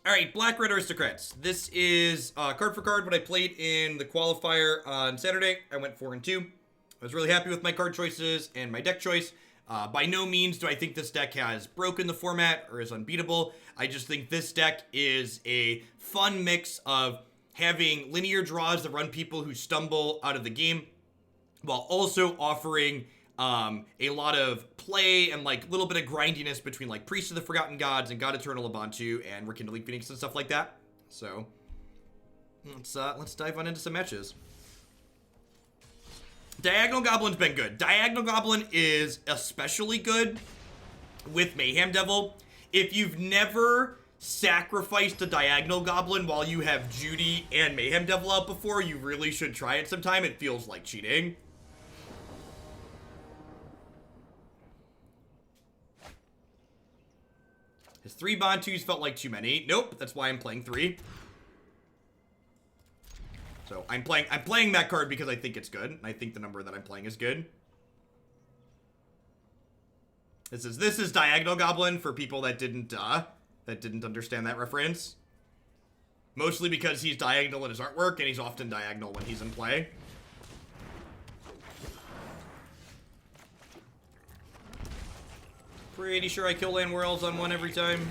Alright, Black Red Aristocrats. This is card for card what I played in the qualifier on Saturday. I went 4-2. I was really happy with my card choices and my deck choice. By no means do I think this deck has broken the format or is unbeatable. I just think this deck is a fun mix of having linear draws that run people who stumble out of the game, while also offering a lot of play and like a little bit of grindiness between like Priest of the Forgotten Gods and God-Eternal Bontu and Rekindling Phoenix and stuff like that. So let's dive on into some matches. Diagonal Goblin's been good. Diagonal Goblin is especially good with Mayhem Devil. If you've never sacrificed a Diagonal Goblin while you have Judy and Mayhem Devil out before, you really should try it sometime. It feels like cheating. His 3 Bontus felt like too many. Nope, that's why I'm playing 3. So I'm playing that card because I think it's good. And I think the number that I'm playing is good. This is Diagonal Goblin for people that didn't understand that reference. Mostly because he's diagonal in his artwork and he's often diagonal when he's in play. Pretty sure I kill land worlds on 1 every time.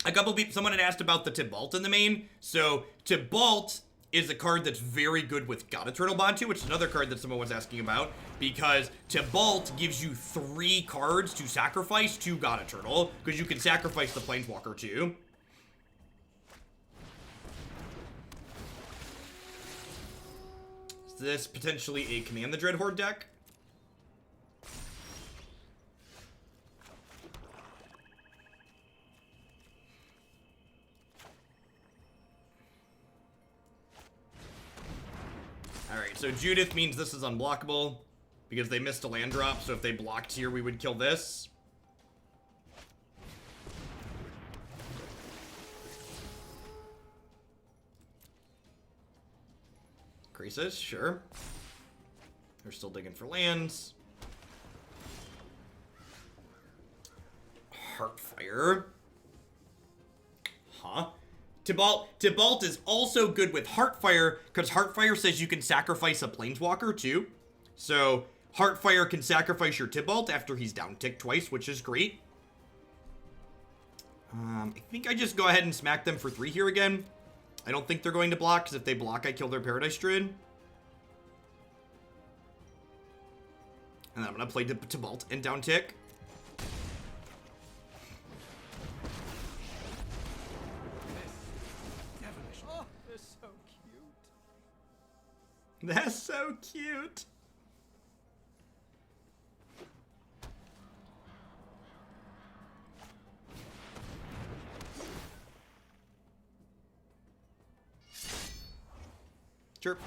A couple people, someone had asked about the Tibalt in the main. So Tibalt is a card that's very good with God-Eternal Bontu, which is another card that someone was asking about, because Tibalt gives you 3 cards to sacrifice to God-Eternal, because you can sacrifice the Planeswalker too. Is this potentially a Command the Dreadhorde deck? Alright, so Judith means this is unblockable because they missed a land drop, so if they blocked here, we would kill this. Crisis, sure. They're still digging for lands. Heartfire. Huh? Tibalt is also good with Heartfire, because Heartfire says you can sacrifice a Planeswalker too. So Heartfire can sacrifice your Tibalt after he's down ticked twice, which is great. I think I just go ahead and smack them for 3 here again. I don't think they're going to block, because if they block, I kill their Paradise Druid. And then I'm going to play Tibalt and down tick. That's so cute. Sure.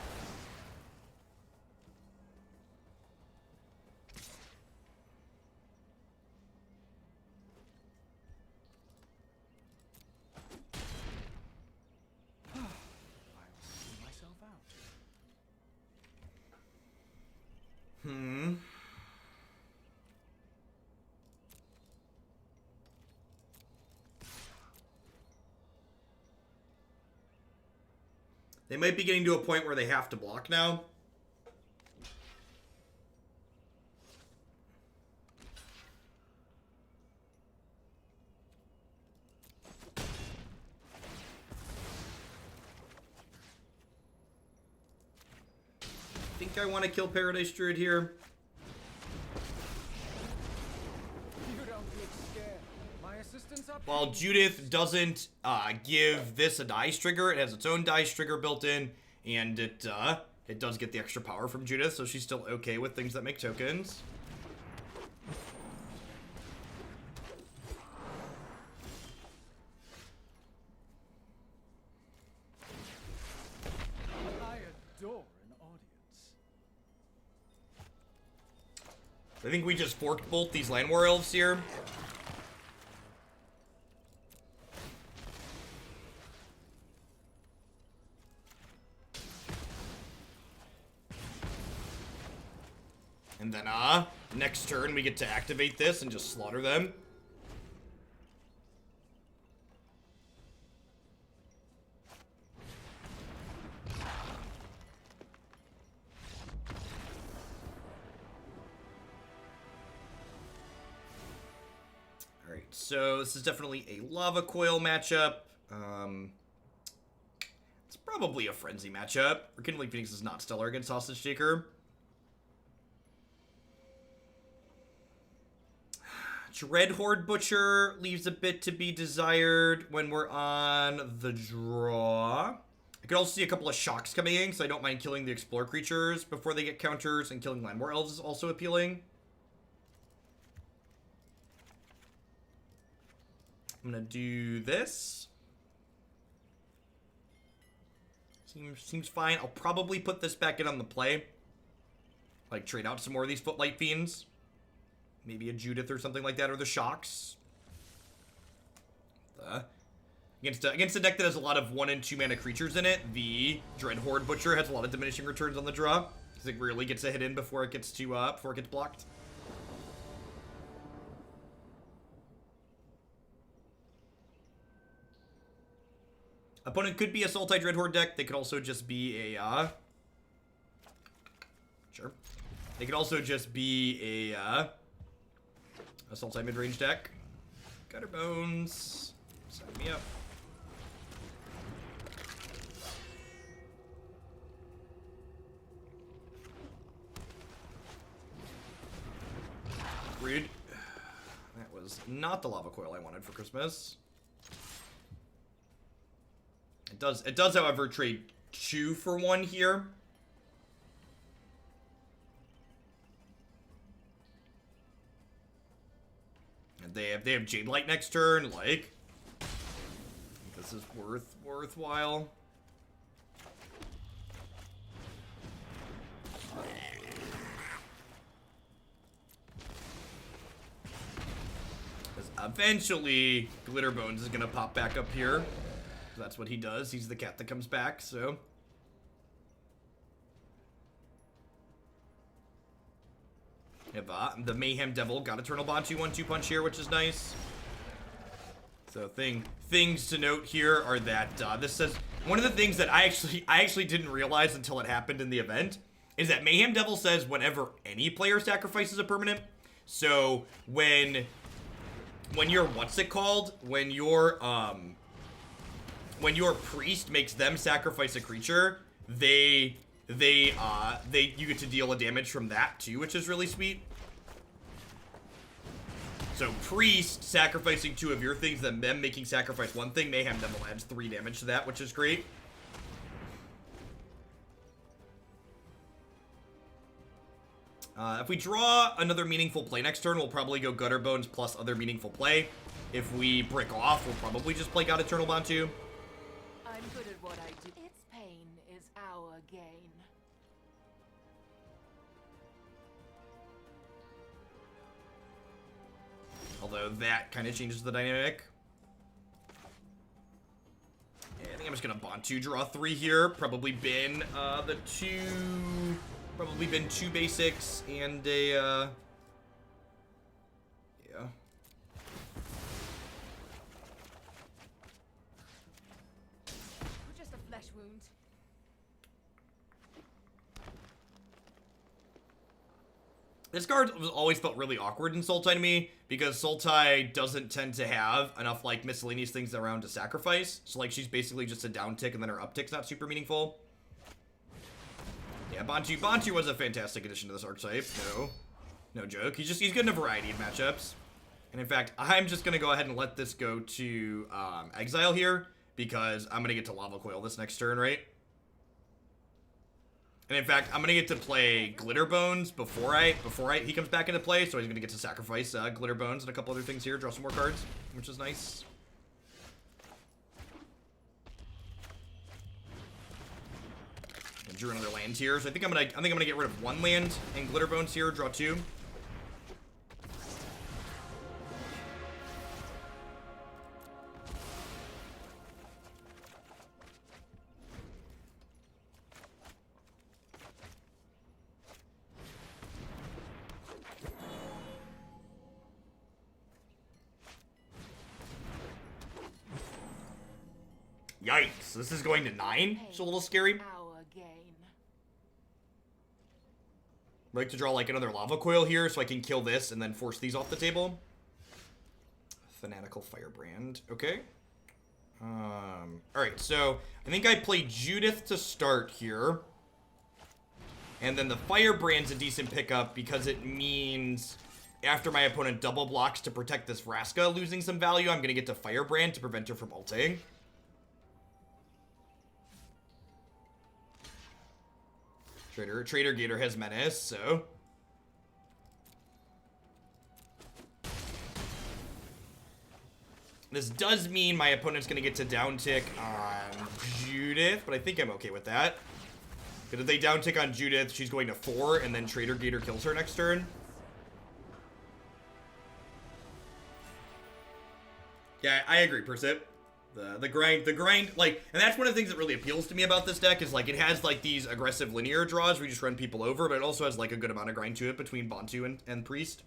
They might be getting to a point where they have to block now. I think I want to kill Paradise Druid here. While Judith doesn't give this a dice trigger, it has its own dice trigger built in, and it does get the extra power from Judith, so she's still okay with things that make tokens. I adore an audience. I think we just forked bolt these Land War Elves here. And then, next turn we get to activate this and just slaughter them. Alright, so this is definitely a Lava Coil matchup. It's probably a Frenzy matchup. Rekindling Phoenix is not stellar against Hostage Taker. Dreadhorde Butcher leaves a bit to be desired when we're on the draw. I could also see a couple of shocks coming in, so I don't mind killing the Explore creatures before they get counters, and killing Landwar Elves is also appealing. I'm gonna do this. Seems fine. I'll probably put this back in on the play. Like, trade out some more of these Footlight Fiends. Maybe a Judith or something like that, or the shocks. Against a deck that has a lot of 1 and 2 mana creatures in it, the Dreadhorde Butcher has a lot of diminishing returns on the draw, because it really gets a hit in before it gets blocked. Opponent could be a Sultai Dreadhorde deck. They could also just be a sure. They could also just be a Sultai mid-range deck. Gutterbones. Sign me up. Rude. That was not the Lava Coil I wanted for Christmas. It does, however, trade 2 for 1 here. And they have Jade Light next turn, like, this is worthwhile. Eventually, Gutterbones is gonna pop back up here. That's what he does. He's the cat that comes back, so. We have the Mayhem Devil, God-Eternal Bontu 1/2 punch here, which is nice. So things to note here are that this says, one of the things that I actually didn't realize until it happened in the event is that Mayhem Devil says whenever any player sacrifices a permanent. So when you're when your priest makes them sacrifice a creature, you get to deal a damage from that too, which is really sweet. So priest sacrificing 2 of your things, then them making sacrifice 1 thing, Mayhem Devil adds 3 damage to that, which is great. If we draw another meaningful play next turn, we'll probably go Gutterbones plus other meaningful play. If we brick off, we'll probably just play God-Eternal Bontu. I'm good at what I do. Its pain is our gain. Although that kind of changes the dynamic. Yeah, I think I'm just gonna Bontu draw 3 here. Probably been Probably been 2 basics and a yeah. Just a flesh wound. This card always felt really awkward in Sultai to me, because Sultai doesn't tend to have enough, like, miscellaneous things around to sacrifice. So, like, she's basically just a down tick, and then her uptick's not super meaningful. Yeah, Bontu was a fantastic addition to this archetype. No joke. He's good in a variety of matchups. And in fact, I'm just gonna go ahead and let this go to Exile here, because I'm gonna get to Lava Coil this next turn, right? And in fact, I'm gonna get to play Gutterbones before he comes back into play, so he's gonna get to sacrifice Gutterbones and a couple other things here, draw some more cards, which is nice. And drew another land here, so I think I'm gonna get rid of 1 land and Gutterbones here, draw 2. Yikes, this is going to 9? It's a little scary. Our game. I'd like to draw like another Lava Coil here so I can kill this and then force these off the table. Fanatical Firebrand. Okay. Alright, so I think I play Judith to start here. And then the Firebrand's a decent pickup because it means after my opponent double blocks to protect this Vraska losing some value, I'm going to get to Firebrand to prevent her from ulting. Trader Gator has Menace, so... This does mean my opponent's going to get to downtick on Judith, but I think I'm okay with that. Because if they downtick on Judith, she's going to 4, and then Trader Gator kills her next turn. Yeah, I agree, Persip. The grind, like, and that's one of the things that really appeals to me about this deck is, like, it has, like, these aggressive linear draws where you just run people over, but it also has, like, a good amount of grind to it between Bontu and Priest.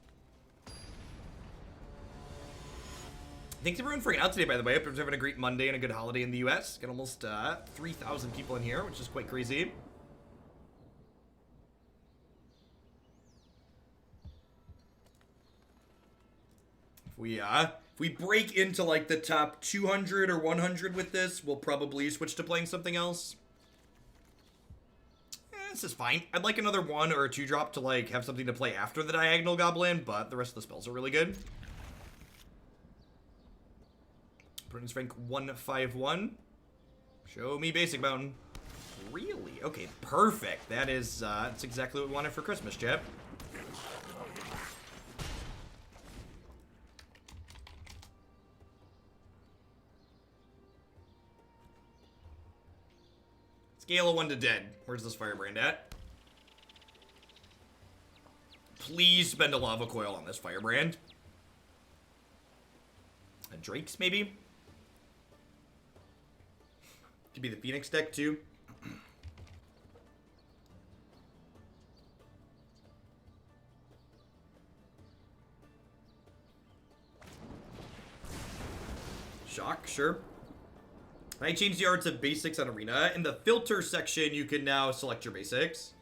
Thanks everyone for hanging out today, by the way. Hope everyone's having a great Monday and a good holiday in the US. Got almost 3,000 people in here, which is quite crazy. If we break into like the top 200 or 100 with this, we'll probably switch to playing something else. This is fine. I'd like another 1 or a 2 drop to like have something to play after the Diagonal Goblin, but the rest of the spells are really good. Opponent's rank 151. Show me Basic Mountain. Really? Okay, perfect. That is, that's exactly what we wanted for Christmas, chap. Scale of 1 to dead. Where's this Firebrand at? Please spend a Lava Coil on this Firebrand. A Drake's, maybe? Could be the Phoenix deck, too. Shock, sure. I changed the arts of basics on Arena. In the filter section, you can now select your basics.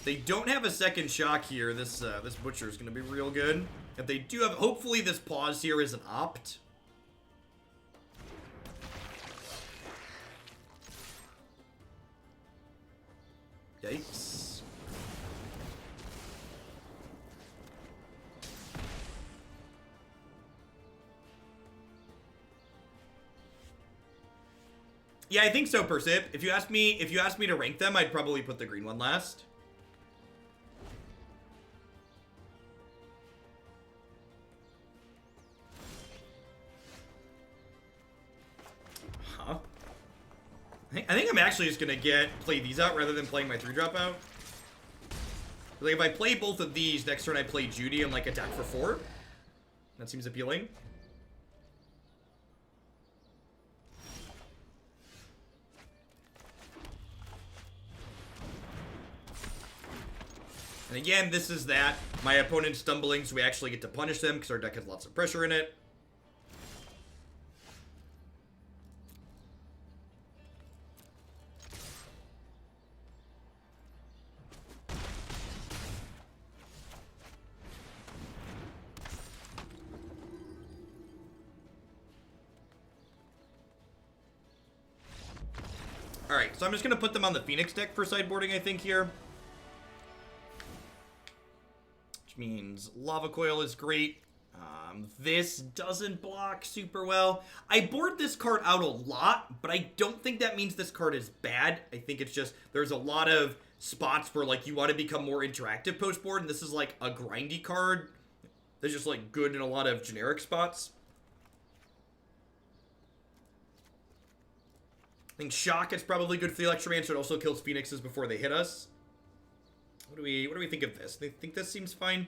They don't have a second shock here. This Butcher is going to be real good. If they do have, hopefully this pause here is an opt. Yikes. Yeah, I think so, Persip. If you asked me to rank them, I'd probably put the green one last. Huh? I think I'm actually just gonna play these out rather than playing my 3-drop out. Like if I play both of these, next turn I play Judy and like attack for 4. That seems appealing. And again, this is that. My opponent's stumbling, so we actually get to punish them because our deck has lots of pressure in it. Alright, so I'm just going to put them on the Phoenix deck for sideboarding, I think, here. Which means Lava Coil is great. This doesn't block super well. I board this card out a lot, but I don't think that means this card is bad. I think it's just there's a lot of spots where like you want to become more interactive post-board, and this is like a grindy card that's just like good in a lot of generic spots. I think Shock is probably good for the Electromancer. It also kills Phoenixes before they hit us. What do we think of this? I think this seems fine.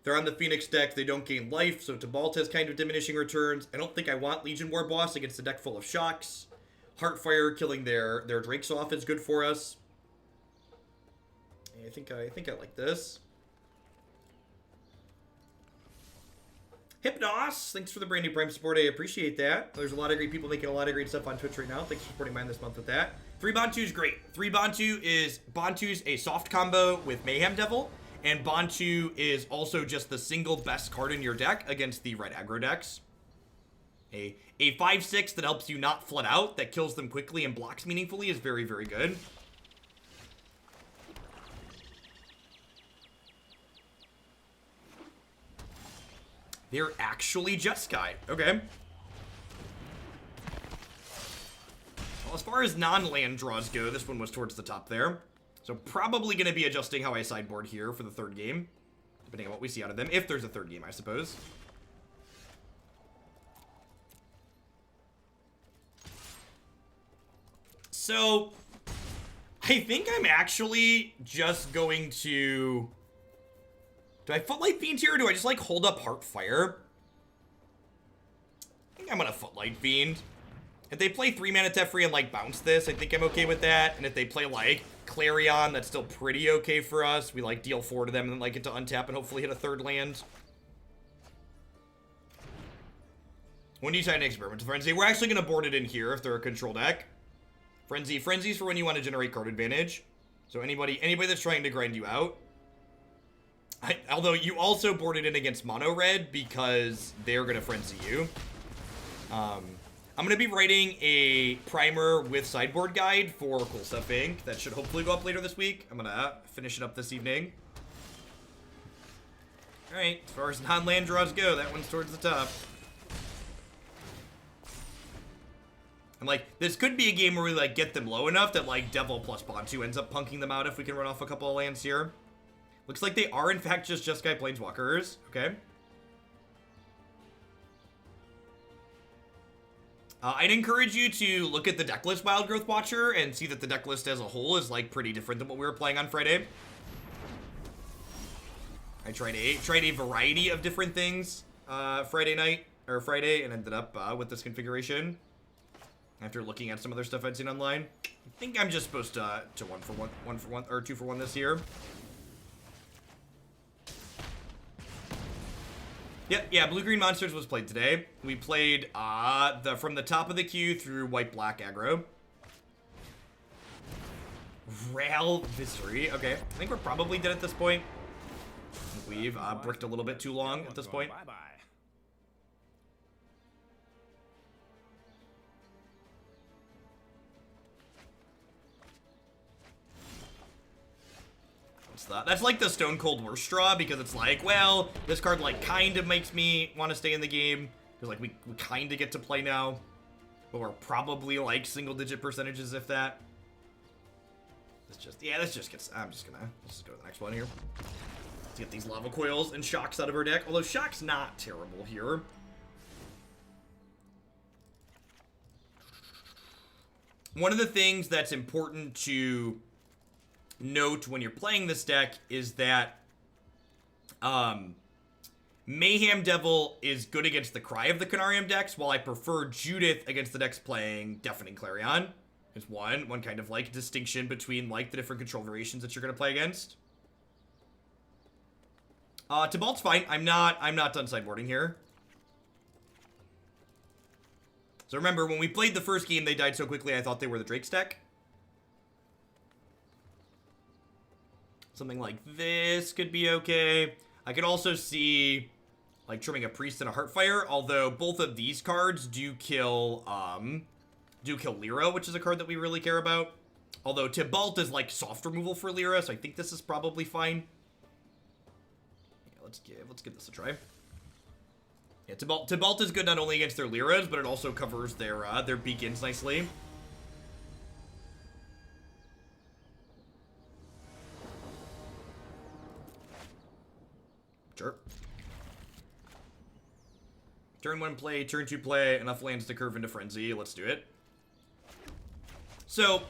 They're on the Phoenix deck. They don't gain life, so Tibalt has kind of diminishing returns. I don't think I want Legion Warboss against a deck full of Shocks. Heartfire killing their Drakes off is good for us. I think I like this. Hypnos, thanks for the brand new Prime support. I appreciate that. There's a lot of great people making a lot of great stuff on Twitch right now. Thanks for supporting mine this month with that. 3 Bontu is great. 3 Bontu is Bontu's a soft combo with Mayhem Devil, and Bontu is also just the single best card in your deck against the red aggro decks. A 5/6 that helps you not flood out, that kills them quickly and blocks meaningfully is very, very good. They're actually Jeskai. Okay. Well, as far as non-land draws go, this one was towards the top there. So probably going to be adjusting how I sideboard here for the third game, depending on what we see out of them, if there's a third game, I suppose. So, I think I'm actually just going to... Do I Footlight Fiend here, or do I just, like, hold up Heartfire? I think I'm gonna Footlight Fiend. If they play 3 mana Teferi and, like, bounce this, I think I'm okay with that. And if they play, like, Clarion, that's still pretty okay for us. We, like, deal 4 to them and then, like, get to untap and hopefully hit a third land. When do you sign an experiment to Frenzy? We're actually gonna board it in here if they're a control deck. Frenzy's for when you want to generate card advantage. So anybody that's trying to grind you out. Although you also board it in against mono red because they're gonna frenzy you. I'm gonna be writing a primer with sideboard guide for Cool Stuff Inc. That should hopefully go up later this week. I'm gonna finish it up this evening. All right, as far as non-land draws go, that one's towards the top. And, like, this could be a game where we, like, get them low enough that, like, Devil plus Bontu ends up punking them out if we can run off a couple of lands here. Looks like they are, in fact, just Jeskai Planeswalkers. Okay. I'd encourage you to look at the deck list Wild Growth Watcher and see that the deck list as a whole is, like, pretty different than what we were playing on Friday. I tried a variety of different things Friday and ended up with this configuration. After looking at some other stuff I'd seen online, I think I'm just supposed to 1 for 1 or 2 for 1 this year. Yeah, Blue-Green Monsters was played today. We played from the top of the queue through white-black aggro. Rail Visory. Okay, I think we're probably dead at this point. We've bricked a little bit too long at this point. Bye-bye. That's like the Stone Cold Worst straw, because it's like, well, this card, like, kind of makes me want to stay in the game. Because, like, we kind of get to play now. But we're probably, like, single-digit percentages, if that. Let's just get, let's just go to the next one here. Let's get these Lava Coils and Shocks out of our deck. Although Shock's not terrible here. One of the things that's important to note when you're playing this deck is that Mayhem Devil is good against the Cry of the Canarium decks, while I prefer Judith against the decks playing Deafening Clarion. There's one kind of, like, distinction between, like, the different control variations that you're going to play against. Tibalt's fine. I'm not done sideboarding here. So remember, when we played the first game, they died so quickly I thought they were the Drake's deck. Something like this could be okay. I could also see, like, trimming a Priest and a Heartfire, although both of these cards do kill Lyra, which is a card that we really care about. Although Tibalt is, like, soft removal for Lyra, so I think this is probably fine. Yeah, let's give this a try. Yeah, Tibalt is good not only against their Lyras, but it also covers their beacons nicely. Sure. Turn 1 play, turn 2 play, enough lands to curve into Frenzy. Let's do it. So,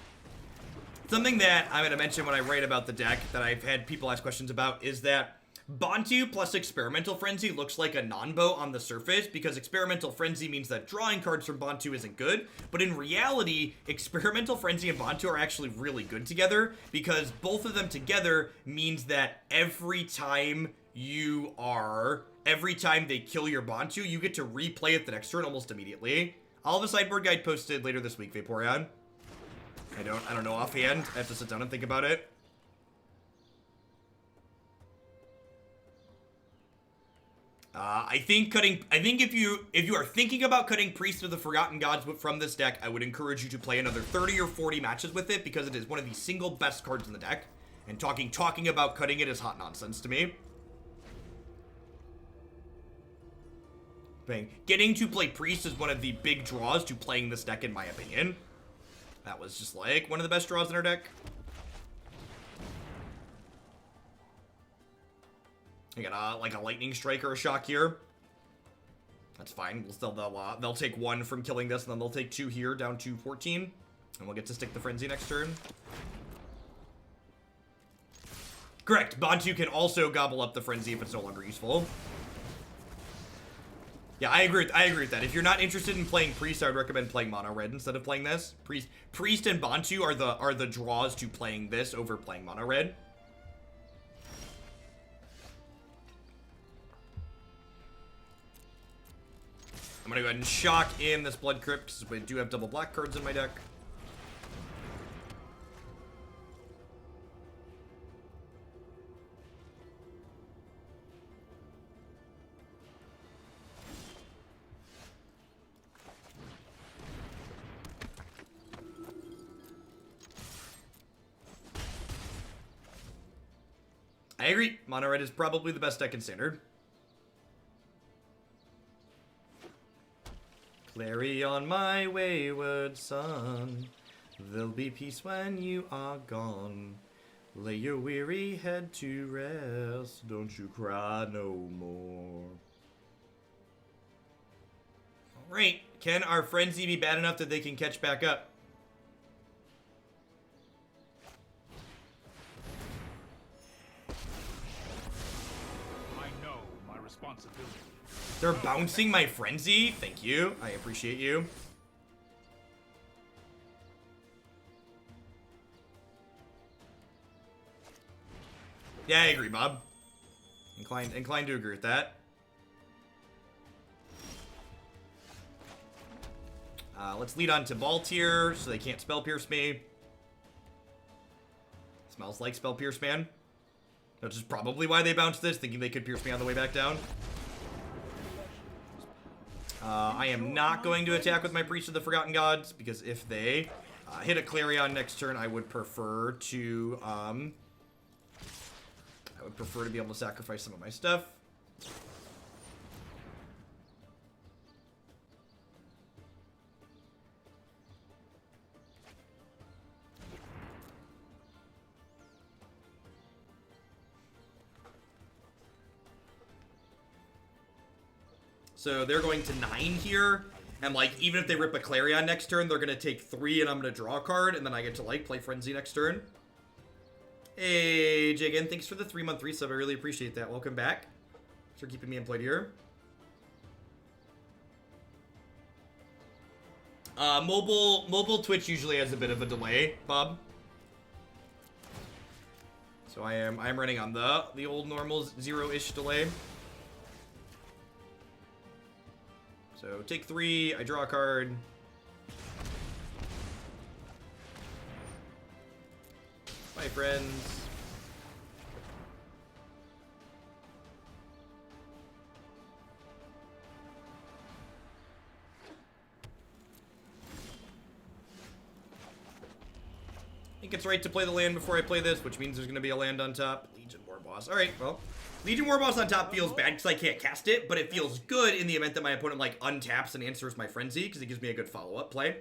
something that I'm going to mention when I write about the deck that I've had people ask questions about is that Bontu plus Experimental Frenzy looks like a non-bow on the surface because Experimental Frenzy means that drawing cards from Bontu isn't good, but in reality, Experimental Frenzy and Bontu are actually really good together because both of them together means that every time they kill your Bontu, you get to replay it the next turn almost immediately. I'll have a sideboard guide posted later this week, Vaporeon. I don't know offhand. I have to sit down and think about it. I think if you are thinking about cutting Priest of the Forgotten Gods from this deck, I would encourage you to play another 30 or 40 matches with it because it is one of the single best cards in the deck. And talking about cutting it is hot nonsense to me. Getting to play Priest is one of the big draws to playing this deck, in my opinion. That was just like one of the best draws in our deck. I got like a Lightning Strike or a Shock here. That's fine. They'll take 1 from killing this, and then they'll take 2 here, down to 14. And we'll get to stick the Frenzy next turn. Correct. Bontu can also gobble up the Frenzy if it's no longer useful. Yeah, I agree with that. If you're not interested in playing Priest, I would recommend playing Mono Red instead of playing this. Priest and Bontu are the draws to playing this over playing Mono Red. I'm gonna go ahead and shock in this Blood Crypt because we do have double black cards in my deck. I agree. Mono Red is probably the best deck in Standard. Clary on my wayward son, there'll be peace when you are gone. Lay your weary head to rest, don't you cry no more. Alright, can our Frenzy be bad enough that they can catch back up? I know my responsibility. They're bouncing my Frenzy? Thank you. I appreciate you. Yeah, I agree, Bob. Inclined to agree with that. Let's lead on Tibalt here, so they can't Spell Pierce me. Smells like Spell Pierce, man. Which is probably why they bounced this, thinking they could pierce me on the way back down. I am not going to attack with my Priest of the Forgotten Gods, because if they hit a Clarion next turn, I would prefer to be able to sacrifice some of my stuff. So they're going to 9 here, and like even if they rip a Clarion next turn, they're gonna take 3, and I'm gonna draw a card, and then I get to like play Frenzy next turn. Hey, Jagan, thanks for the 3-month resub. I really appreciate that. Welcome back. Thanks for keeping me employed here. Mobile Twitch usually has a bit of a delay, Bob. So I am running on the old normal 0-ish delay. So take 3, I draw a card. Bye, friends. I think it's right to play the land before I play this, which means there's going to be a land on top. Legion Warboss. All right, well. Legion Warboss on top feels bad because I can't cast it, but it feels good in the event that my opponent, like, untaps and answers my Frenzy, because it gives me a good follow-up play.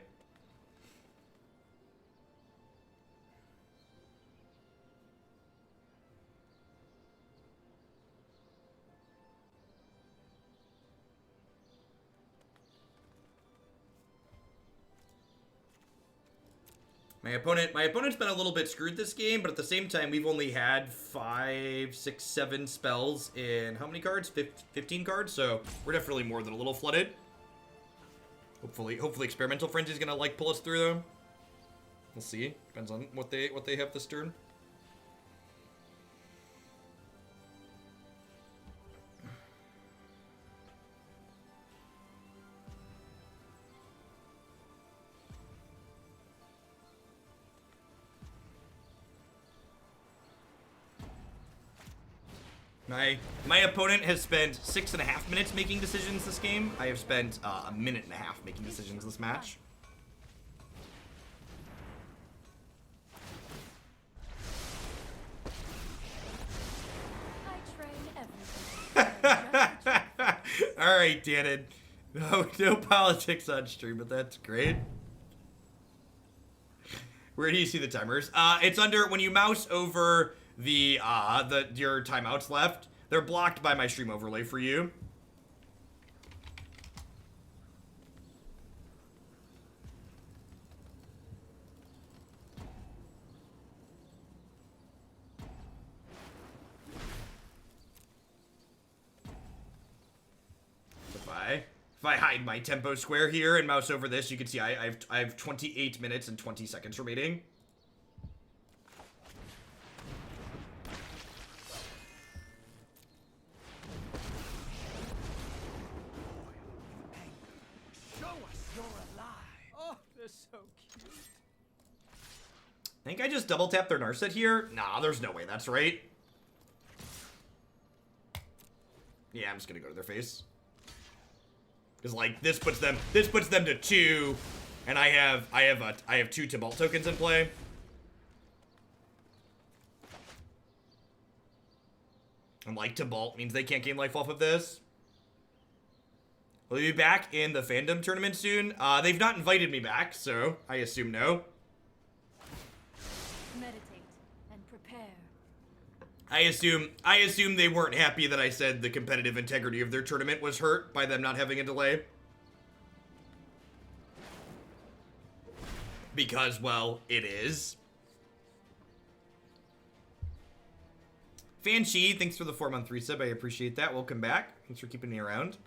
My opponent's been a little bit screwed this game, but at the same time, we've only had 5, 6, 7 spells in how many cards? 15 cards, so we're definitely more than a little flooded. Hopefully Experimental Frenzy's gonna like pull us through though. We'll see. Depends on what they have this turn. My opponent has spent 6.5 minutes making decisions this game. I have spent a minute and a half making decisions this match. I train everything. All right, Dannon. No politics on stream, but that's great. Where do you see the timers? It's under when you mouse over your timeouts left. They're blocked by my stream overlay for you. If I hide my tempo square here and mouse over this, you can see I have 28 minutes and 20 seconds remaining. Show us you're alive. Oh, they're so cute. I think I just double tap their Narset here. Nah, there's no way that's right. Yeah, I'm just gonna go to their face. Because like this puts them to 2, and I have 2 Tibalt tokens in play. And like Tibalt means they can't gain life off of this. Will they be back in the fandom tournament soon? They've not invited me back, so I assume no. Meditate and prepare. I assume they weren't happy that I said the competitive integrity of their tournament was hurt by them not having a delay. Because, well, it is. Fanchi, thanks for the 4-month resub. I appreciate that. Welcome back. Thanks for keeping me around.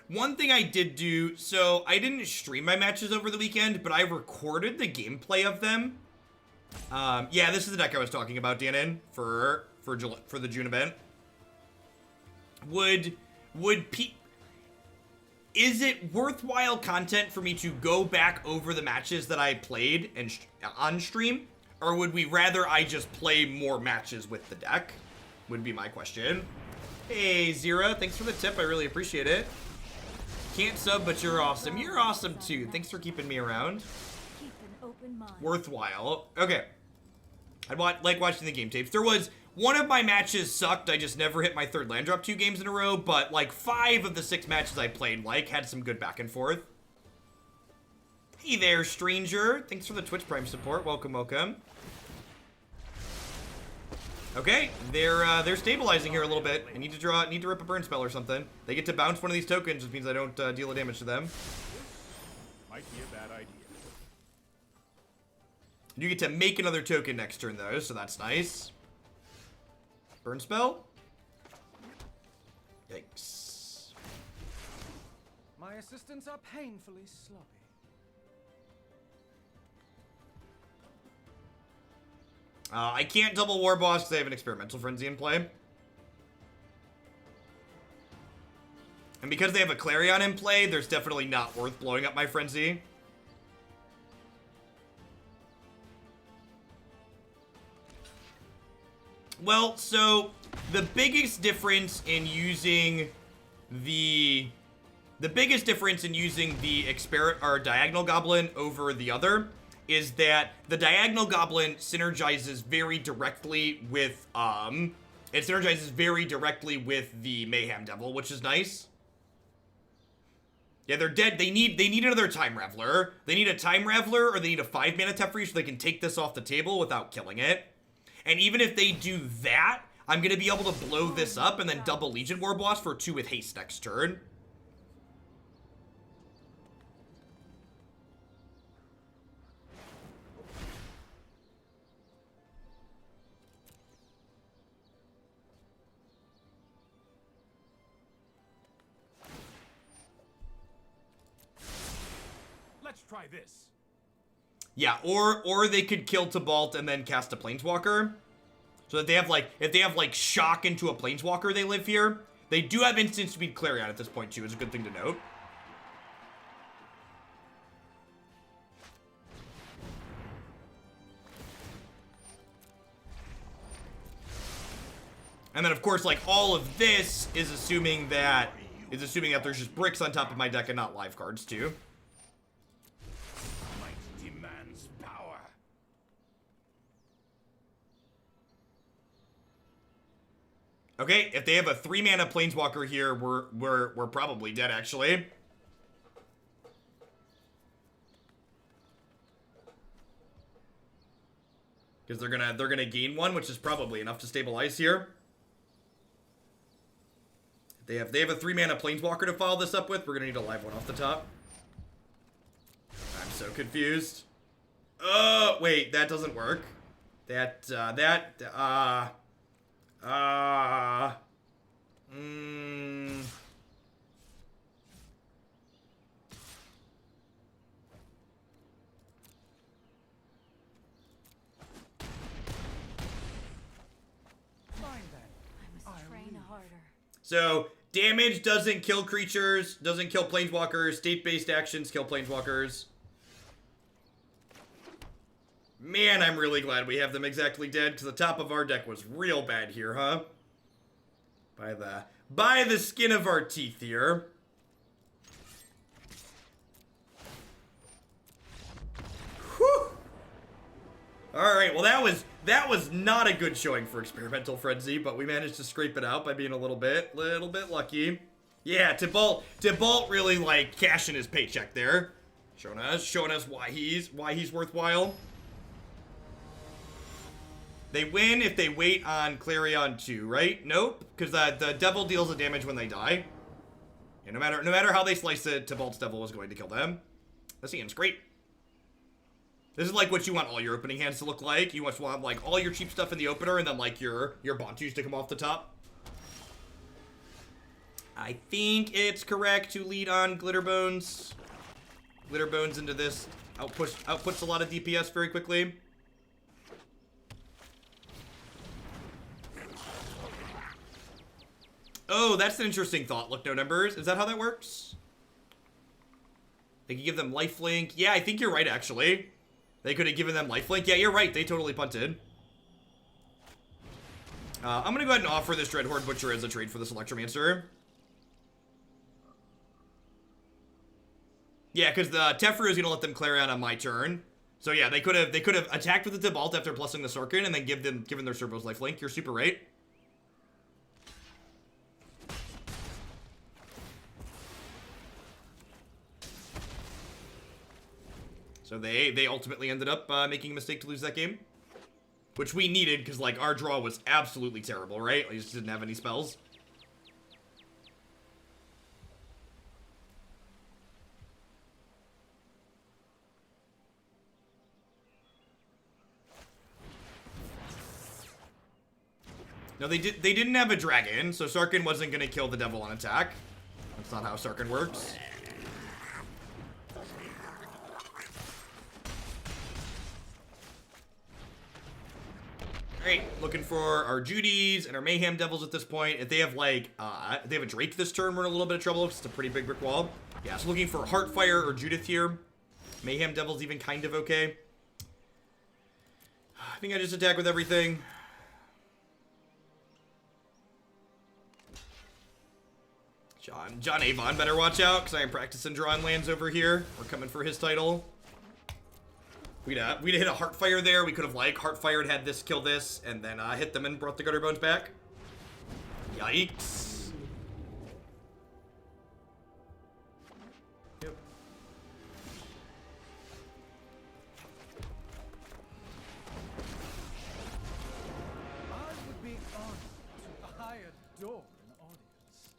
One thing I did do, so I didn't stream my matches over the weekend, but I recorded the gameplay of them. Yeah, this is the deck I was talking about, Dannon, for the June event. Is it worthwhile content for me to go back over the matches that I played and on stream, or would we rather I just play more matches with the deck? Would be my question. Hey, Zira, thanks for the tip. I really appreciate it. Can't sub, but you're awesome. You're awesome too. Thanks for keeping me around. Keep an open mind. Worthwhile. Okay. I like watching the game tapes. There was one of my matches sucked. I just never hit my 3rd land drop 2 games in a row, but like 5 of the 6 matches I played had some good back and forth. Hey there, stranger. Thanks for the Twitch Prime support. Welcome, welcome. Okay, they're stabilizing here a little bit. I need to rip a burn spell or something. They get to bounce one of these tokens, which means I don't deal a damage to them. Might be a bad idea. You get to make another token next turn, though, so that's nice. Burn spell? Yikes. My assistants are painfully sloppy. I can't double Warboss because I have an Experimental Frenzy in play. And because they have a Clarion in play, there's definitely not worth blowing up my Frenzy. Well, so the biggest difference in using the Diagonal Goblin over the other is that the Diagonal Goblin synergizes very directly with the Mayhem Devil, which is nice. Yeah, they're dead. They need another Time Raveler. They need a Time Raveler, or they need a 5-mana Teferi so they can take this off the table without killing it. And even if they do that, I'm going to be able to blow this up and then double Legion Warboss for 2 with haste next turn. Try this. Yeah, or they could kill Tibalt and then cast a Planeswalker. So that they have like, if they have like shock into a Planeswalker, they live here. They do have instant speed Clarion at this point too, is a good thing to note. And then of course, like all of this is assuming that there's just bricks on top of my deck and not live cards too. Might demands power. Okay, if they have a 3-mana Planeswalker here, we're probably dead actually. Because they're gonna gain one, which is probably enough to stabilize here. They have a 3-mana Planeswalker to follow this up with. We're gonna need a live one off the top. I'm so confused. Oh, wait, that doesn't work. So, damage doesn't kill creatures, doesn't kill planeswalkers, state-based actions kill planeswalkers. Man, I'm really glad we have them exactly dead, because the top of our deck was real bad here, huh? By the skin of our teeth here. Whew! Alright, well that was not a good showing for Experimental Frenzy, but we managed to scrape it out by being a little bit lucky. Yeah, Tibalt really like cashing his paycheck there. Showing us why he's worthwhile. They win if they wait on Clarion 2, right? Nope, because the devil deals the damage when they die. And no matter how they slice it, Tibalt's devil is going to kill them. That seems great. This is like what you want all your opening hands to look like. You just want like all your cheap stuff in the opener and then like your Bontus to come off the top. I think it's correct to lead on Gutterbones. Gutterbones into this outputs a lot of DPS very quickly. Oh, that's an interesting thought. Look, no numbers. Is that how that works? They could give them lifelink. Yeah, I think you're right, actually. They could have given them lifelink. Yeah, you're right. They totally punted. I'm going to go ahead and offer this Dreadhorde Butcher as a trade for this Electromancer. Yeah, because the Tefru is going to let them Clarion on my turn. So yeah, they could have attacked with the Tibalt after plussing the Sarkhan and then given their Servos lifelink. You're super right. So they ultimately ended up making a mistake to lose that game. Which we needed, because, like, our draw was absolutely terrible, right? We just didn't have any spells. No, they didn't have a dragon, so Sarkhan wasn't going to kill the devil on attack. That's not how Sarkhan works. Alright, looking for our Judies and our Mayhem Devils at this point. If they have, like, if they have a Drake this turn, we're in a little bit of trouble because it's a pretty big brick wall. Yeah, so looking for Heartfire or Judith here. Mayhem Devil's even kind of okay. I think I just attack with everything. John Avon better watch out, because I am practicing drawing lands over here. We're coming for his title. We'd hit a Heartfire there. We could have, like, Heartfired, had this kill this, and then hit them and brought the Gutterbones back. Yikes. Yep. I would be honored to I adore an audience.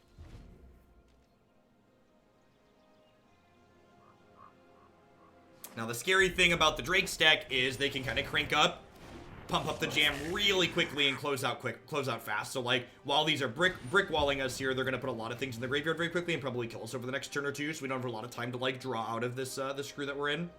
Now, the scary thing about the Drake stack is they can kind of crank up pump up the jam really quickly and close out fast. So like while these are brick walling us here, they're gonna put a lot of things in the graveyard very quickly and probably kill us over the next turn or two. So we don't have a lot of time to like draw out of this the screw that we're in.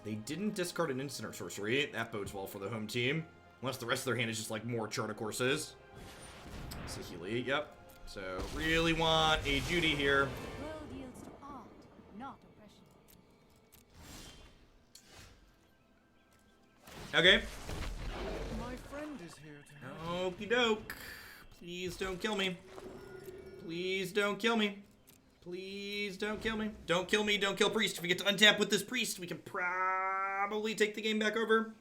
They didn't discard an instant or sorcery. That bodes well for the home team. Unless the rest of their hand is just like more Chart of Courses. Saheeli, yep. So really want a Judy here. The world yields to art, not oppression. Okay. My friend is here tonight. Okie doke. Please don't kill me. Please don't kill me. Please don't kill me. Don't kill me, don't kill Priest. If we get to untap with this Priest, we can probably take the game back over.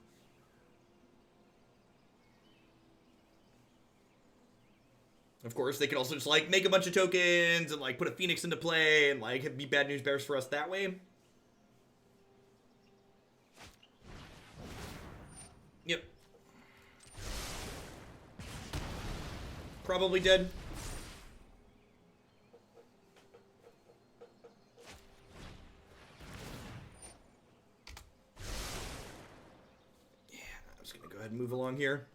Of course, they could also just, like, make a bunch of tokens and, like, put a Phoenix into play and, like, be bad news bears for us that way. Yep. Probably dead. And move along here.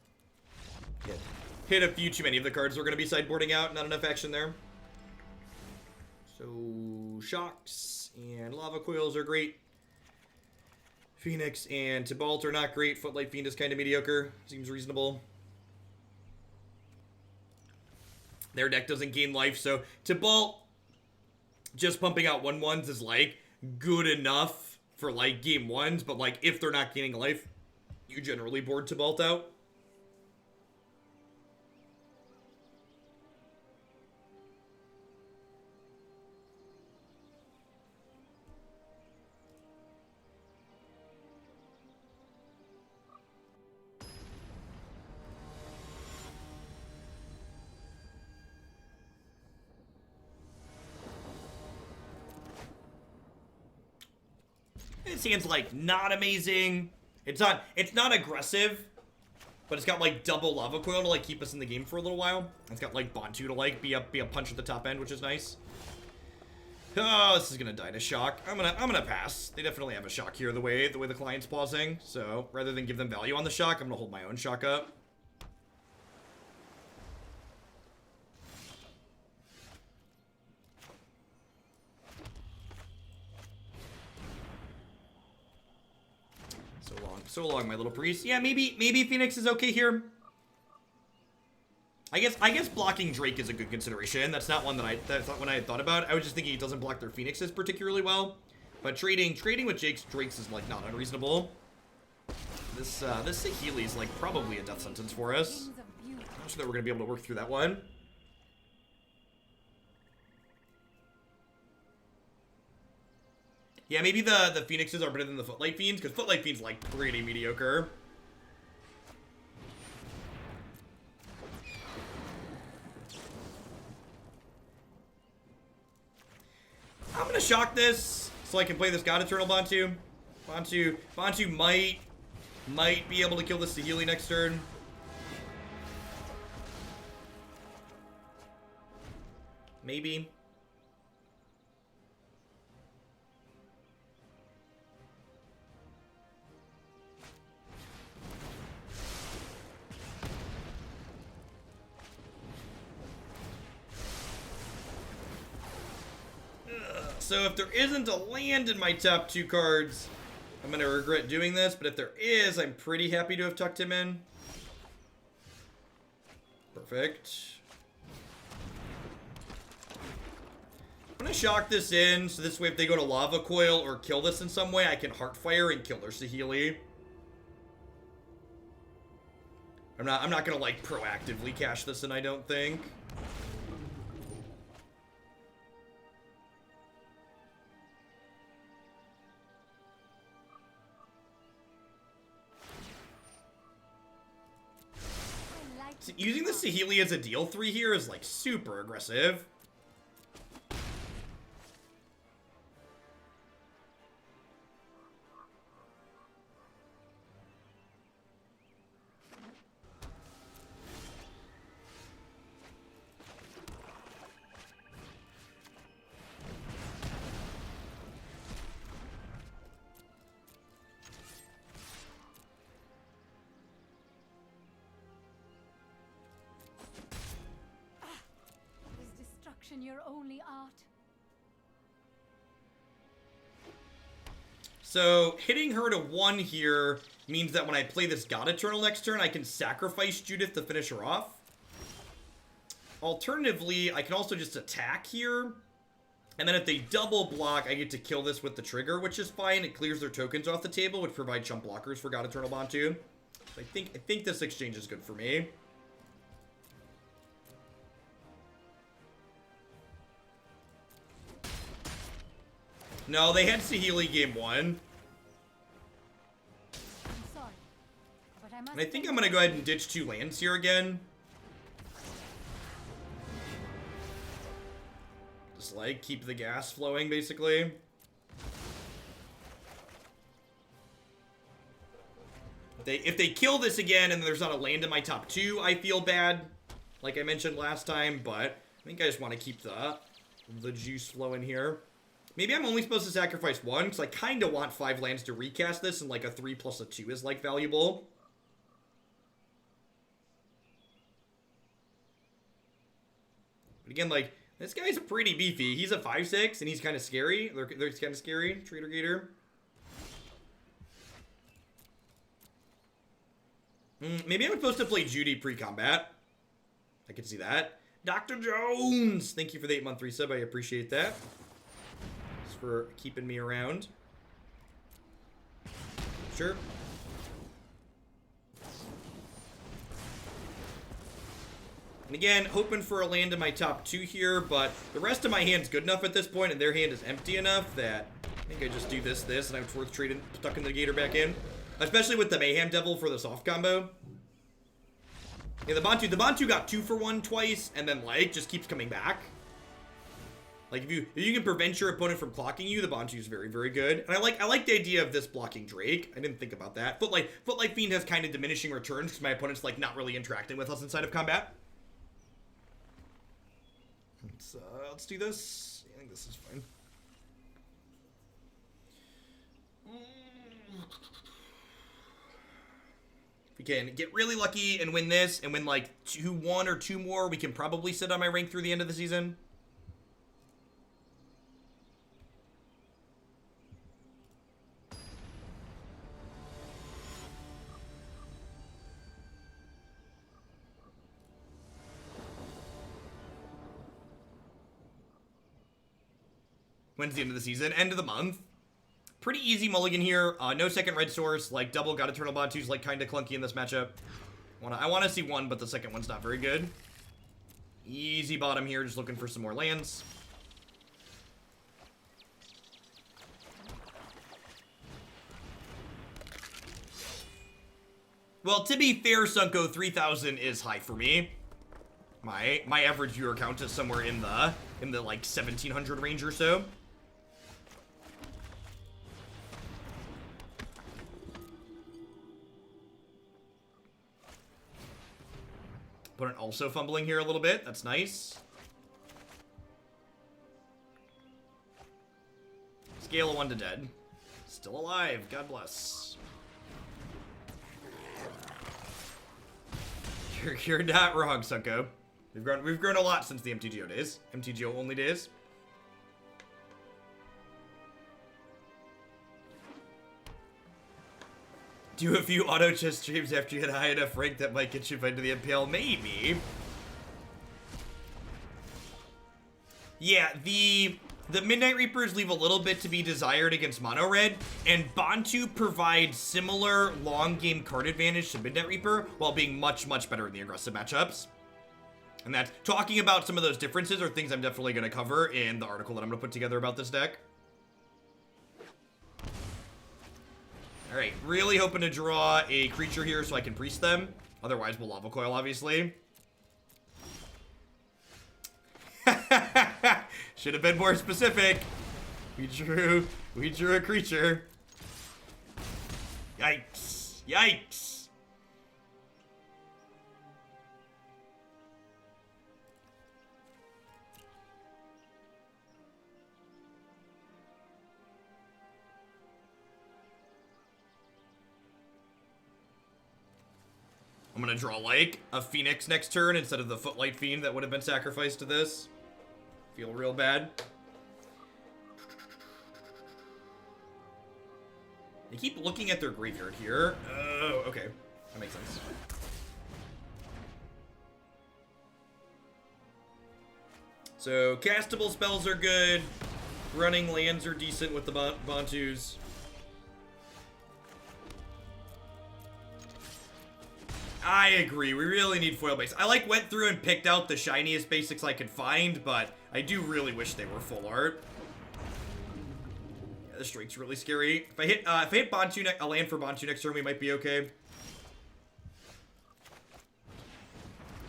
Hit a few too many of the cards we're going to be sideboarding out. Not enough action there. So, Shocks and Lava Coils are great. Phoenix and Tibalt are not great. Footlight Fiend is kind of mediocre. Seems reasonable. Their deck doesn't gain life, so Tibalt just pumping out 1/1s is, like, good enough for, like, game 1s, but, like, if they're not gaining life, you generally board Tibalt out. It seems like not amazing. It's not aggressive, but it's got like double Lava Coil to like keep us in the game for a little while. It's got like Bontu to like be a punch at the top end, which is nice. Oh, this is gonna die to shock. I'm gonna pass. They definitely have a shock here the way the client's pausing. So rather than give them value on the shock, I'm gonna hold my own shock up. So long, my little priest. Yeah, maybe Phoenix is okay here. I guess blocking Drake is a good consideration. That's not one that I had thought about. I was just thinking it doesn't block their Phoenixes particularly well. But trading with Drake's is like not unreasonable. This Saheeli is like probably a death sentence for us. I'm not sure that we're gonna be able to work through that one. Yeah, maybe the Phoenixes are better than the Footlight Fiends, because Footlight Fiend's, like, pretty mediocre. I'm gonna shock this, so I can play this God-Eternal Bontu. Bontu might be able to kill this Saheeli next turn. Maybe. So if there isn't a land in my top 2 cards, I'm going to regret doing this. But if there is, I'm pretty happy to have tucked him in. Perfect. I'm going to shock this in, so this way if they go to Lava Coil or kill this in some way, I can Heartfire and kill their Saheeli. I'm not going to, like, proactively cash this in, I don't think. Using the Saheeli as a deal 3 here is, like, super aggressive. devotion your only art? So, hitting her to 1 here means that when I play this God-Eternal next turn, I can sacrifice Judith to finish her off. Alternatively, I can also just attack here. And then if they double block, I get to kill this with the trigger, which is fine. It clears their tokens off the table, which provide chump blockers for God-Eternal Bontu. So I think this exchange is good for me. No, they had Saheeli game 1. I'm sorry, but I must. And I think I'm going to go ahead and ditch 2 lands here again. Just like, keep the gas flowing, basically. If they kill this again and there's not a land in my top 2, I feel bad. Like I mentioned last time, but I think I just want to keep the juice flowing here. Maybe I'm only supposed to sacrifice 1, because I kind of want 5 lands to recast this, and like a 3 plus a 2 is like valuable. But again, like, this guy's pretty beefy. He's a 5/6, and he's kind of scary. They're kind of scary, Trader Gator. Maybe I'm supposed to play Judy pre-combat. I can see that. Dr. Jones! Thank you for the 8-month resub. I appreciate that. Thanks for keeping me around. Sure. And again, hoping for a land in my top 2 here, but the rest of my hand's good enough at this point, and their hand is empty enough that I think I just do this, and I'm worth trading, tucking the Gator back in. Especially with the Mayhem Devil for the soft combo. Yeah, the Bontu got 2 for 1 twice, and then, like, just keeps coming back. Like, if you can prevent your opponent from clocking you, the Bontu is very, very good. And I like the idea of this blocking Drake. I didn't think about that. Footlight Fiend has kind of diminishing returns, because my opponent's, like, not really interacting with us inside of combat. Let's do this. I think this is fine. If we can get really lucky and win this, and win like 1 or 2 more, we can probably sit on my rank through the end of the season. When's the end of the season? End of the month. Pretty easy mulligan here. No second red source. Like, double God-Eternal Bontu's like kind of clunky in this matchup. I want to see 1, but the second one's not very good. Easy bottom here, just looking for some more lands. Well, to be fair, Sunko, 3,000 is high for me. My average viewer count is somewhere in the like 1,700 range or so. Opponent also fumbling here a little bit. That's nice. Scale of 1 to dead. Still alive. God bless. You're not wrong, Sunko. We've grown a lot since the MTGO days. MTGO only days. Do a few auto chess streams after you hit a high enough rank that might get you invited to the MPL. Maybe. Yeah, the Midnight Reapers leave a little bit to be desired against Mono Red, and Bontu provides similar long game card advantage to Midnight Reaper while being much, much better in the aggressive matchups. And that's talking about some of those differences are things I'm definitely going to cover in the article that I'm going to put together about this deck. Alright, really hoping to draw a creature here so I can priest them. Otherwise, we'll Lava Coil, obviously. Should have been more specific. We drew a creature. Yikes. Yikes. I'm gonna draw like a Phoenix next turn instead of the Footlight Fiend that would have been sacrificed to this. Feel real bad. They keep looking at their graveyard here. Oh, okay. That makes sense. So, castable spells are good. Running lands are decent with the Bontus. I agree. We really need foil base. I went through and picked out the shiniest basics I could find, but I do really wish they were full art. Yeah, this strike's really scary. If I hit Bontu a land for Bontu next turn, we might be okay.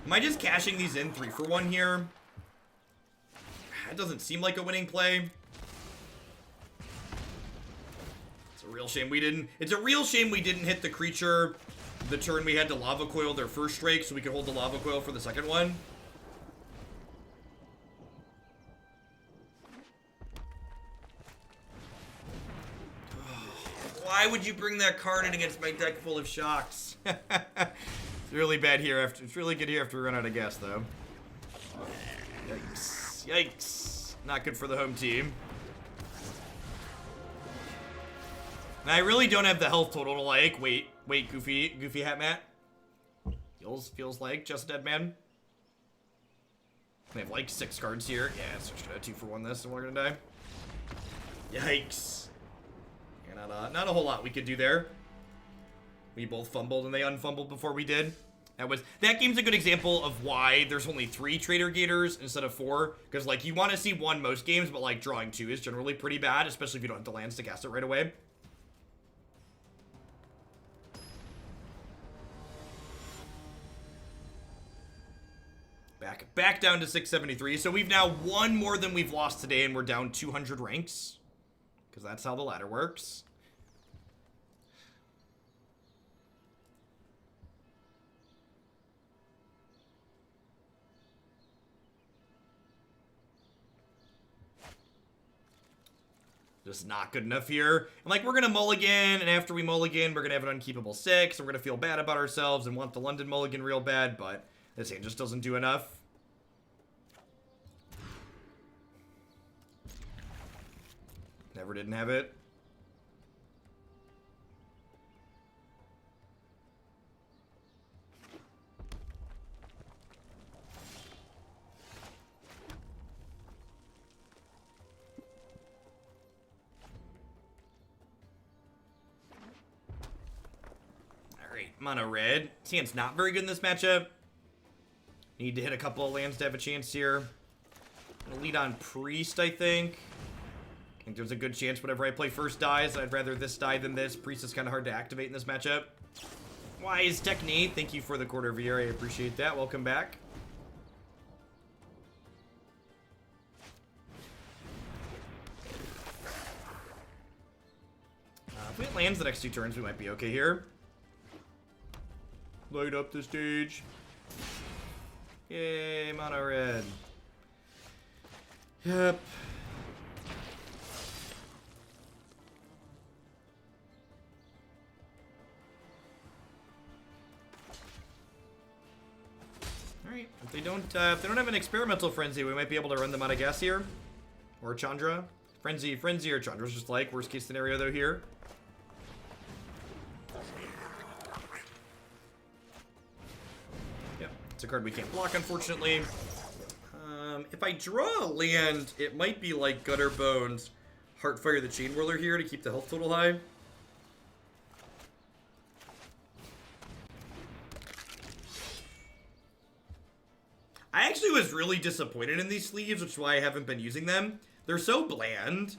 Am I just cashing these in 3-for-1 here? That doesn't seem like a winning play. It's a real shame we didn't. It's a real shame we didn't hit the creature the turn we had to Lava Coil their first strike, so we could hold the Lava Coil for the second one. Why would you bring that card in against my deck full of shocks? It's really bad here after. It's really good here after we run out of gas, though. Yikes! Yikes! Not good for the home team. And I really don't have the health total to wait, Goofy Hat Matt. Feels like just dead man. We have like 6 cards here. Yeah, so just gonna 2-for-1 this and we're gonna die. Yikes. Yeah, not a whole lot we could do there. We both fumbled and they unfumbled before we did. That game's a good example of why there's only 3 Trader Gators instead of 4. Because like you want to see 1 most games, but like drawing 2 is generally pretty bad, especially if you don't have the lands to cast it right away. Back down to 673. So we've now won more than we've lost today, and we're down 200 ranks. Because that's how the ladder works. Just not good enough here. And like, we're going to mulligan, and after we mulligan, we're going to have an unkeepable 6, and we're going to feel bad about ourselves and want the London mulligan real bad, but this hand just doesn't do enough. Never didn't have it. Alright, mono red. This hand's not very good in this matchup. Need to hit a couple of lands to have a chance here. I'm gonna lead on Priest, I think. I think there's a good chance whatever I play first dies. I'd rather this die than this. Priest is kind of hard to activate in this matchup. Wise Technate, thank you for the quarter of a year. I appreciate that. Welcome back. If we hit lands the next 2 turns, we might be okay here. Light up the stage. Yay, mono red. Yep. Alright, if they don't have an experimental frenzy, we might be able to run them out of gas here. Or Chandra. Frenzy or Chandra's just like worst case scenario though here. Yep, it's a card we can't block unfortunately. If I draw a land, it might be like Gutterbones, Heartfire the Chain Whirler here to keep the health total high. I actually was really disappointed in these sleeves, which is why I haven't been using them. They're so bland.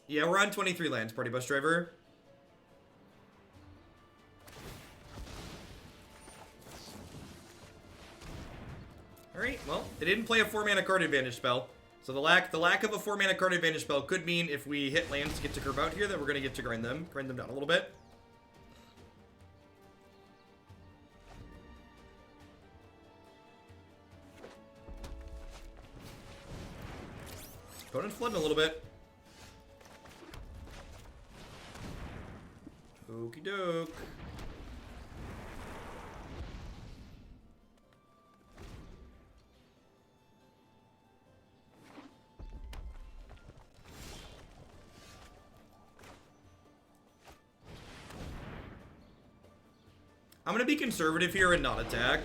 Yeah, we're on 23 lands, Party Bus Driver. Alright, well, they didn't play a 4-mana card advantage spell. So the lack of a 4-mana card advantage spell could mean if we hit lands to get to curve out here that we're going to get to grind them down a little bit. Opponent's flooding a little bit. Okie doke. I'm going to be conservative here and not attack.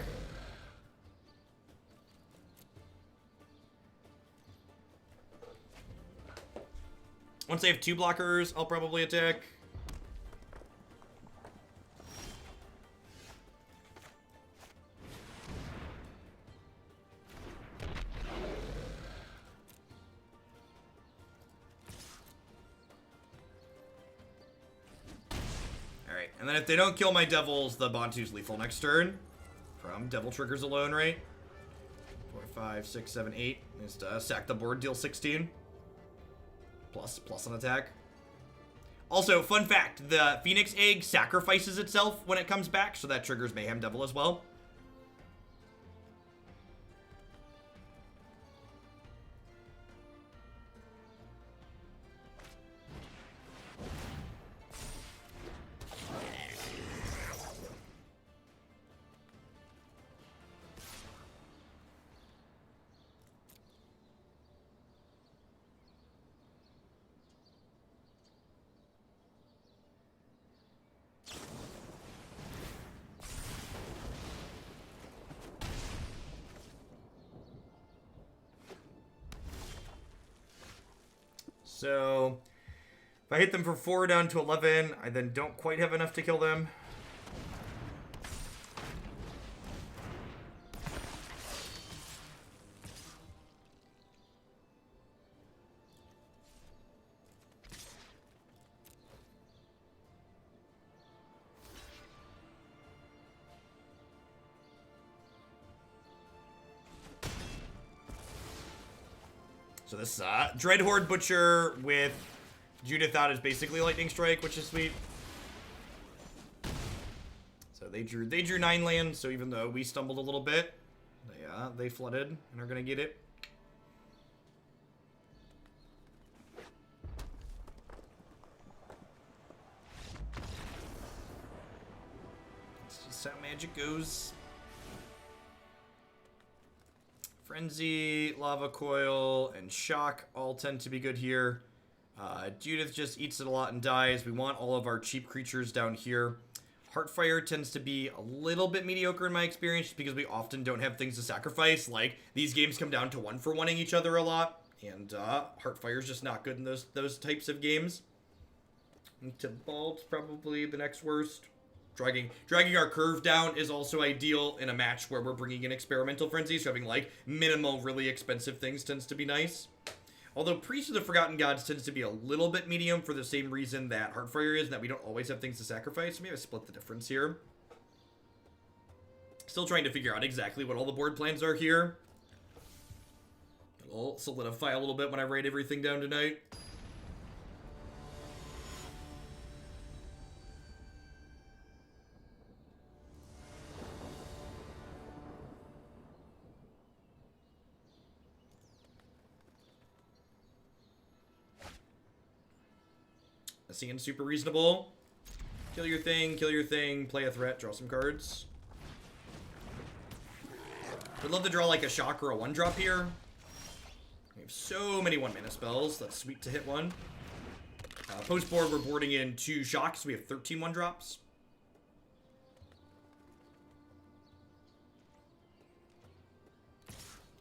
Once I have 2 blockers, I'll probably attack. Alright, and then if they don't kill my devils, the Bontu's lethal next turn. From devil triggers alone, right? 4, 5, 6, 7, 8. Just sack the board, deal 16. Plus an attack. Also, fun fact, the Phoenix egg sacrifices itself when it comes back, so that triggers Mayhem Devil as well. So, if I hit them for 4 down to 11, I then don't quite have enough to kill them. So this Dreadhorde Butcher with Judith out is basically Lightning Strike, which is sweet. So they drew 9 lands, so even though we stumbled a little bit, they flooded and are gonna get it. That's just how Magic goes. Frenzy, Lava Coil, and Shock all tend to be good here. Judith just eats it a lot and dies. We want all of our cheap creatures down here. Heartfire tends to be a little bit mediocre in my experience just because we often don't have things to sacrifice. Like, these games come down to 1-for-1ing each other a lot, and Heartfire's just not good in those types of games. And Tibalt's probably the next worst. Dragging our curve down is also ideal in a match where we're bringing in Experimental Frenzy, so having, like, minimal, really expensive things tends to be nice. Although Priest of the Forgotten Gods tends to be a little bit medium for the same reason that Heartfire is, and that we don't always have things to sacrifice. Maybe I split the difference here. Still trying to figure out exactly what all the board plans are here. It'll solidify a little bit when I write everything down tonight. Seems super reasonable. Kill your thing, play a threat, draw some cards. Would love to draw like a Shock or a 1-drop here. We have so many 1-mana spells. That's sweet to hit one. Post board, we're boarding in 2 Shocks. We have 13 1-drops.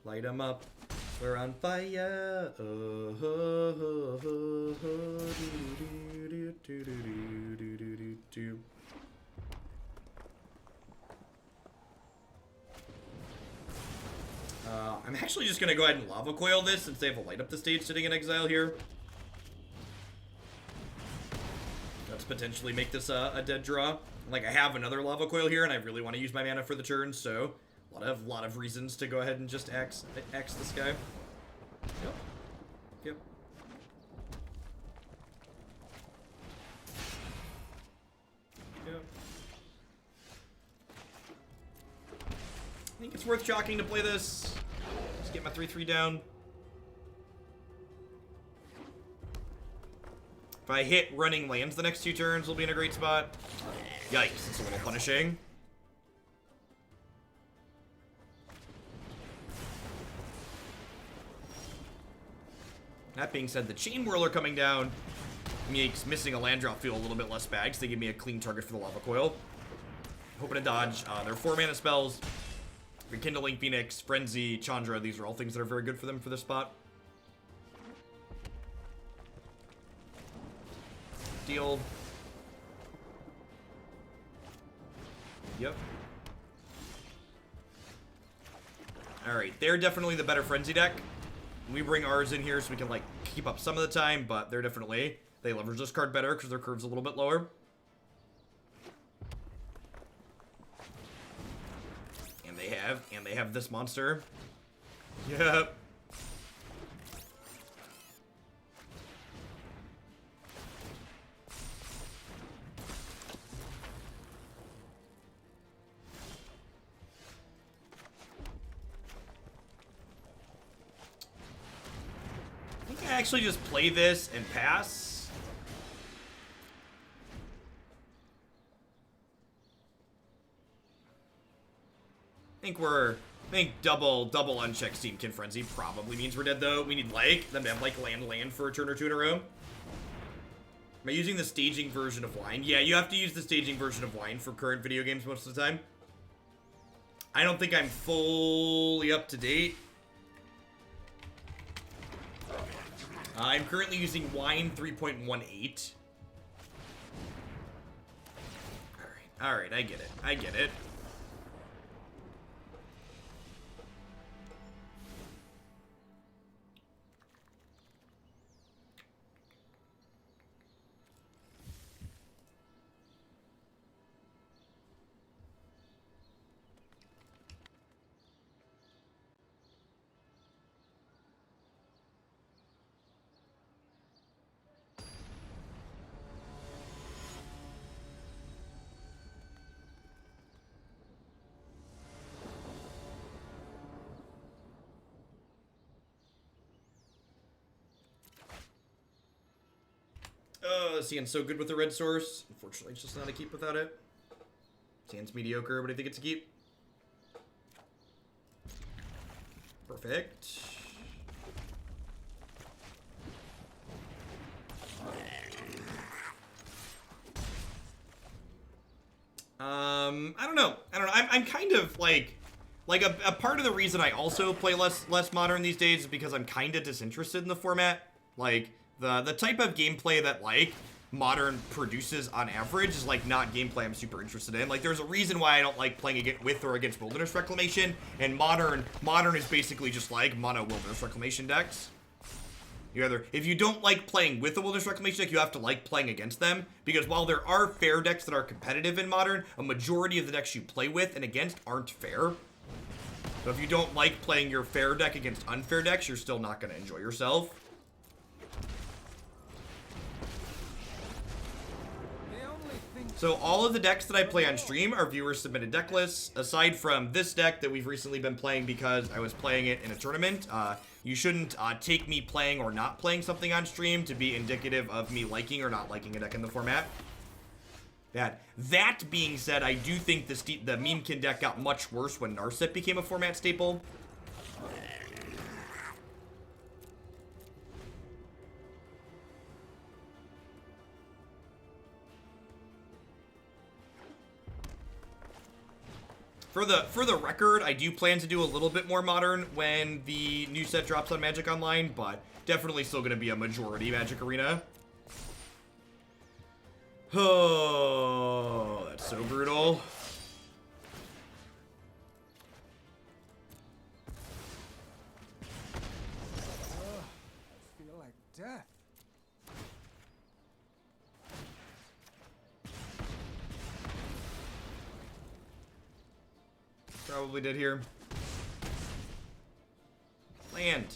Light them up. We're on fire. I'm actually just gonna go ahead and Lava Coil this since they have a Light Up the Stage sitting in exile here. Let's potentially make this a dead draw. Like, I have another Lava Coil here, and I really want to use my mana for the turn, so a lot of reasons to go ahead and just axe this guy. Yep. Yep. Yep. I think it's worth chalking to play this. Just get my 3/3 down. If I hit running lands the next 2 turns, we'll be in a great spot. Yikes, it's a little punishing. That being said, the Chain Whirler coming down makes missing a land drop feel a little bit less bad, because they give me a clean target for the Lava Coil. Hoping to dodge their 4-mana spells. Rekindling Phoenix, Frenzy, Chandra, these are all things that are very good for them for this spot. Deal. Yep. Alright, they're definitely the better Frenzy deck. We bring ours in here so we can, like, keep up some of the time, but they're definitely... They leverage this card better because their curve's a little bit lower. And they have this monster. Yep. I think I actually just play this and pass. I think double unchecked Steamkin Frenzy probably means we're dead, though. We need, like, them to have, like, land for a turn or 2 in a row. Am I using the staging version of Wine? Yeah, you have to use the staging version of Wine for current video games most of the time. I don't think I'm fully up to date. I'm currently using Wine 3.18. Alright, I get it. Cian's so good with the red source. Unfortunately, it's just not a keep without it. Cian's mediocre, but I think it's a keep. Perfect. I don't know. I'm kind of like a part of the reason I also play less modern these days is because I'm kind of disinterested in the format. Like the type of gameplay that like modern produces on average is like not gameplay I'm super interested in. Like there's a reason why I don't like playing with or against Wilderness Reclamation, and modern is basically just like mono Wilderness Reclamation decks. If you don't like playing with a Wilderness Reclamation deck, you have to like playing against them, because while there are fair decks that are competitive in modern, a majority of the decks you play with and against aren't fair. So if you don't like playing your fair deck against unfair decks, you're still not going to enjoy yourself. So all of the decks that I play on stream are viewer-submitted deck lists, aside from this deck that we've recently been playing because I was playing it in a tournament. You shouldn't take me playing or not playing something on stream to be indicative of me liking or not liking a deck in the format. That being said, I do think the Memekin deck got much worse when Narset became a format staple. For the record, I do plan to do a little bit more modern when the new set drops on Magic Online, but definitely still going to be a majority Magic Arena. Oh, that's so brutal. I feel like death. Probably did here. Land.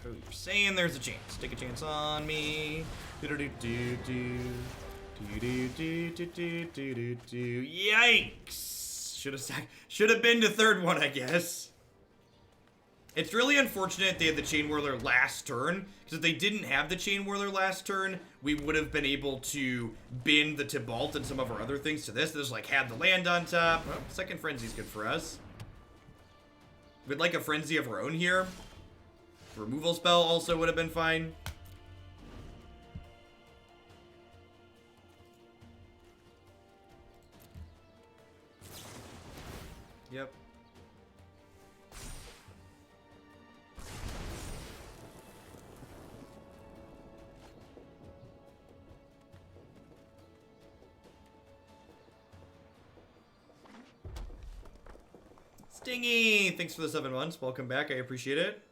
Oh, you're saying there's a chance. Take a chance on me. Yikes! Should have been the third one, I guess. It's really unfortunate they had the Chain Whirler last turn, because if they didn't have the Chain Whirler last turn, we would have been able to bin the Tibalt and some of our other things to this. This like had the land on top. Well, second Frenzy's good for us. We'd like a Frenzy of our own here. Removal spell also would have been fine. Yep. Stingy! Thanks for the 7 months. Welcome back. I appreciate it.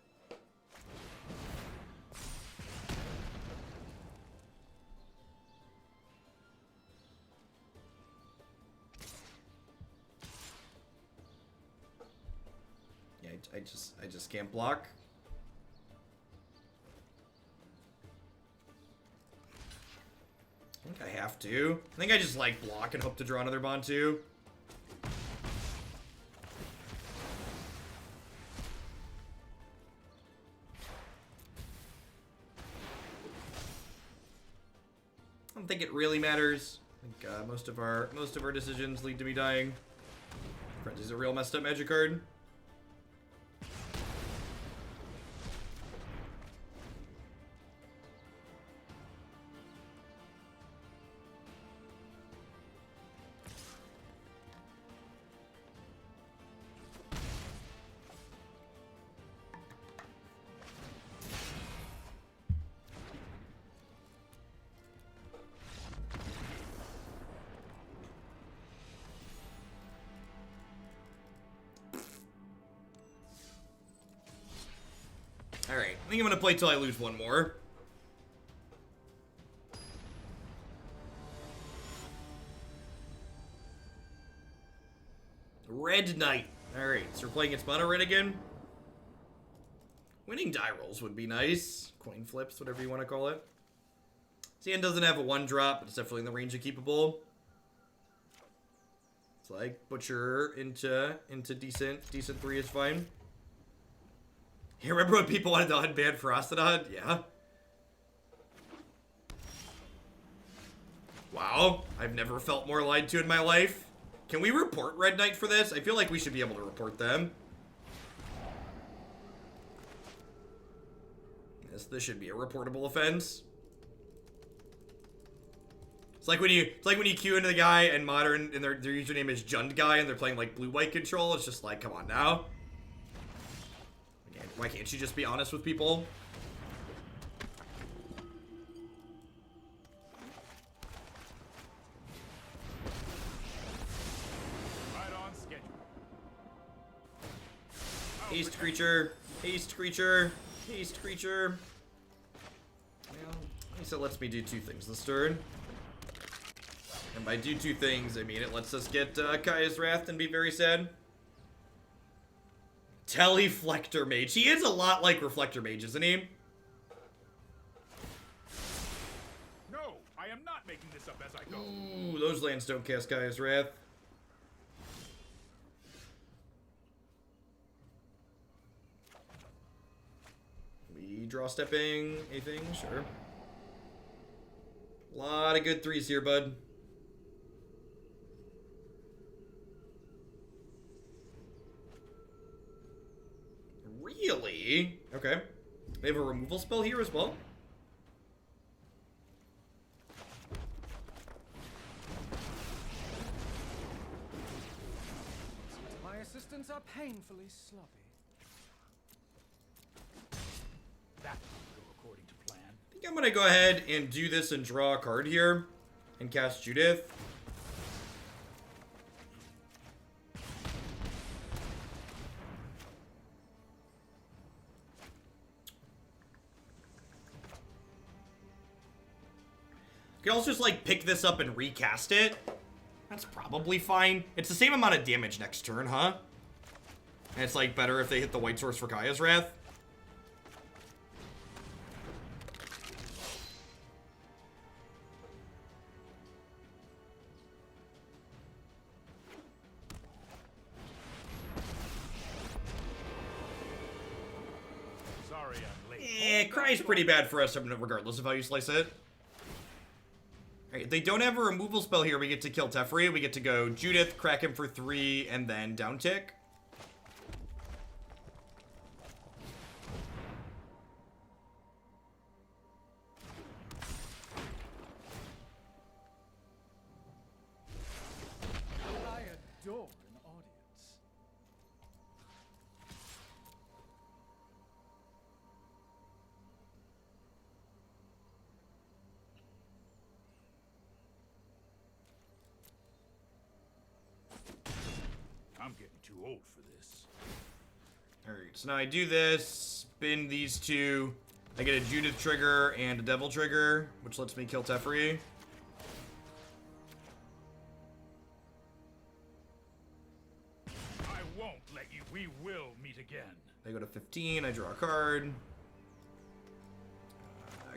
Yeah, I just can't block. I think I have to. I think I just like block and hope to draw another Bontu. I don't think it really matters. I think most of our decisions lead to me dying. Frenzy's a real messed up magic card. Alright, I think I'm gonna play till I lose one more. Red Knight. Alright, so we're playing against Mono Red again. Winning die rolls would be nice. Coin flips, whatever you want to call it. Zan doesn't have a 1-drop, but it's definitely in the range of keepable. It's like Butcher into decent 3 is fine. You remember when people wanted to unban Frostodon? Yeah. Wow, I've never felt more lied to in my life. Can we report Red Knight for this? I feel like we should be able to report them. This should be a reportable offense. It's like when you queue into the guy and Modern and their username is Jund Guy and they're playing like blue-white control. It's just like, come on now. Why can't you just be honest with people? Right on schedule. Haste creature, haste creature, haste creature. Well, at least it lets me do 2 things this turn. And by do 2 things, I mean it lets us get Kaya's Wrath and be very sad. Teleflector Mage. He is a lot like Reflector Mage, isn't he? No, I am not making this up as I go. Ooh, those lands don't cast Kaya's Wrath. We draw stepping a thing, sure. A lot of good 3s here, bud. Really? Okay. They have a removal spell here as well? My assistants are painfully sloppy. That didn't go according to plan. I think I'm gonna go ahead and do this and draw a card here and cast Judith. You can also just like pick this up and recast it. That's probably fine. It's the same amount of damage next turn, huh? And it's like better if they hit the white source for Kaya's Wrath. cries pretty bad for us regardless of how you slice it. Alright, they don't have a removal spell here. We get to kill Teferi. We get to go Judith, crack him for 3, and then down tick. I adore an audience. I'm getting too old for this. Alright, so now I do this, spin these two. I get a Judith trigger and a Devil trigger, which lets me kill Teferi. I won't let you. We will meet again. I go to 15, I draw a card.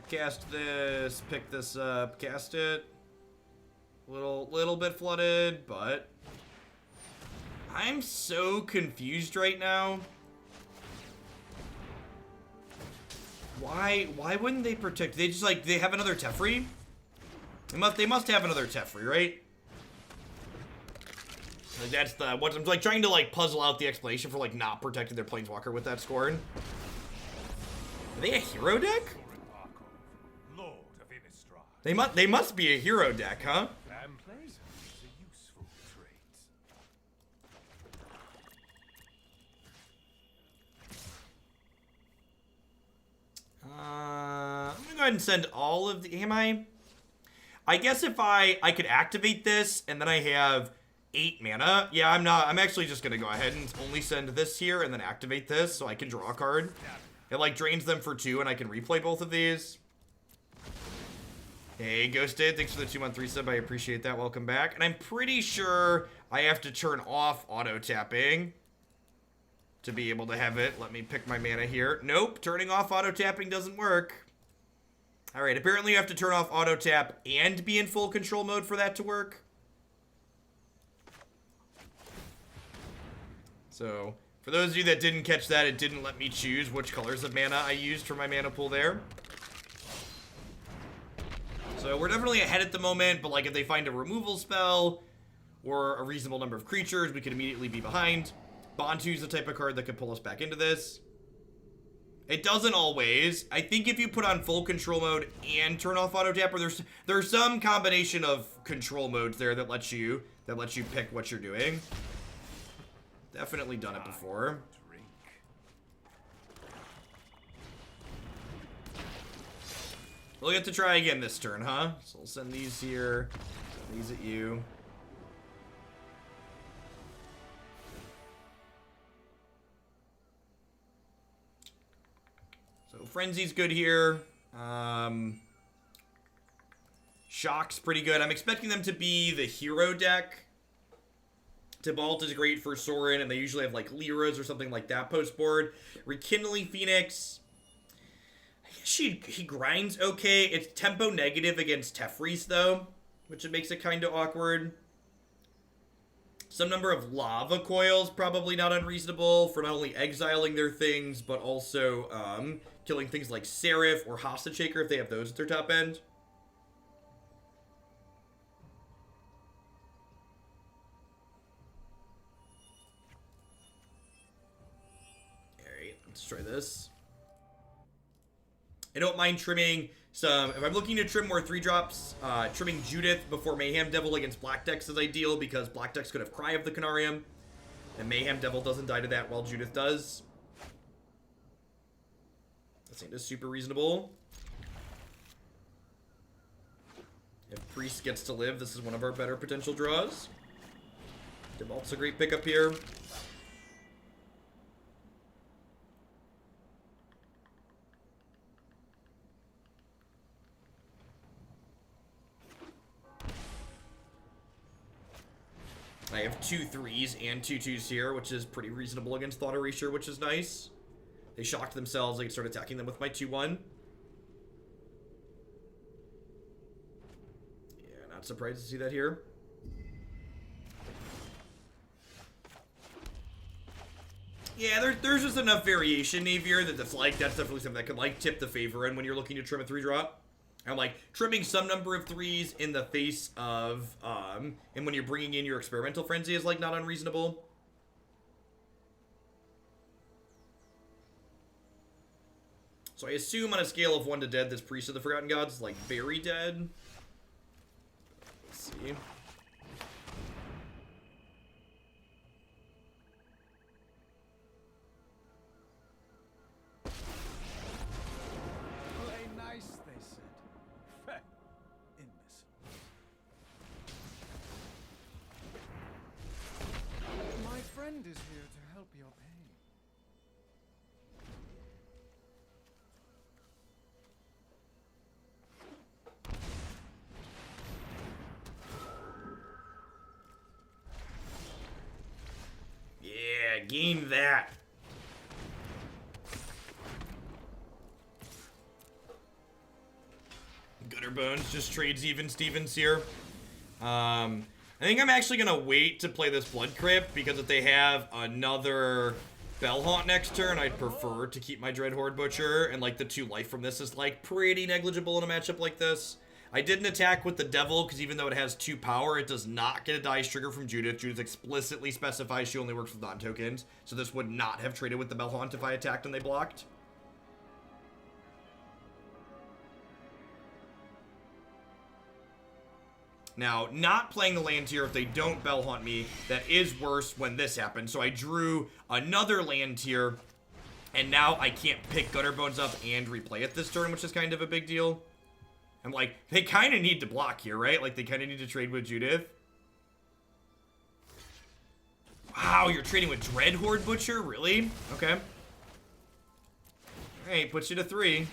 Cast this, pick this up, cast it. Little bit flooded, but I'm so confused right now. Why wouldn't they protect? They just they have another Teferi? They must have another Teferi, right? Like that's what I'm trying to puzzle out the explanation for not protecting their planeswalker with that Scorn. Are they a hero deck? Lord of Innistrad. They must be a hero deck, huh? Vampire is a useful trait. I'm gonna go ahead and send all of the. Am I guess if I could activate this and then I have 8 mana. Yeah, I'm actually just gonna go ahead and only send this here and then activate this so I can draw a card. It drains them for 2 and I can replay both of these. Hey, Ghosted, thanks for the 2-month resub. I appreciate that. Welcome back. And I'm pretty sure I have to turn off auto tapping to be able to have it. Let me pick my mana here. Nope, turning off auto tapping doesn't work. All right, apparently you have to turn off auto tap and be in full control mode for that to work. So, for those of you that didn't catch that, it didn't let me choose which colors of mana I used for my mana pool there. So, we're definitely ahead at the moment, but if they find a removal spell or a reasonable number of creatures, we could immediately be behind. Bontu's the type of card that could pull us back into this. It doesn't always. I think if you put on full control mode and turn off auto tap, or there's some combination of control modes there that lets you pick what you're doing. Definitely done it before. We'll get to try again this turn, huh? So we'll send these here, send these at you. So Frenzy's good here. Shock's pretty good. I'm expecting them to be the hero deck. Tibalt is great for Sorin, and they usually have Lyras or something like that post board. Rekindling Phoenix. I guess he grinds okay. It's tempo negative against Teferi's though, which makes it kind of awkward. Some number of Lava Coils, probably not unreasonable for not only exiling their things, but also killing things like Seraph or Hostage Shaker if they have those at their top end. Alright, let's try this. I don't mind trimming some. If I'm looking to trim more 3-drops, trimming Judith before Mayhem Devil against Black decks is ideal because Black decks could have Cry of the Canarium, and Mayhem Devil doesn't die to that while Judith does. That seems super reasonable. If Priest gets to live, this is one of our better potential draws. Tibalt's a great pickup here. I have 2 3s and 2 2s here, which is pretty reasonable against Thought Erasure, which is nice. They shocked themselves. I can start attacking them with my 2-1. Yeah, not surprised to see that here. Yeah, there's just enough variation, Navier, that that's definitely something that could, like, tip the favor in when you're looking to trim a 3-drop. And, like, trimming some number of 3s in the face of, and when you're bringing in your Experimental Frenzy is, like, not unreasonable. So I assume on a scale of 1 to dead, this Priest of the Forgotten Gods is, like, very dead. Let's see. Play nice, they said. Imbeciles. My friend is here to help your pain. Yeah, gain that. Gutterbones just trades even Stevens here. I think I'm actually gonna wait to play this Blood Crypt because if they have another Bellhaunt next turn, I'd prefer to keep my Dreadhorde Butcher, and like the 2 life from this is like pretty negligible in a matchup like this. I didn't attack with the Devil because even though it has 2 power, it does not get a dice trigger from Judith. Judith explicitly specifies she only works with non-tokens, so this would not have traded with the Bellhaunt if I attacked and they blocked. Now, not playing the land tier if they don't Bellhaunt me, that is worse when this happens. So I drew another land tier, and now I can't pick Gutterbones up and replay it this turn, which is kind of a big deal. I'm like, they kind of need to block here, right? Like, they kind of need to trade with Judith. Wow, you're trading with Dreadhorde Butcher? Really? Okay. Alright, puts you to 3.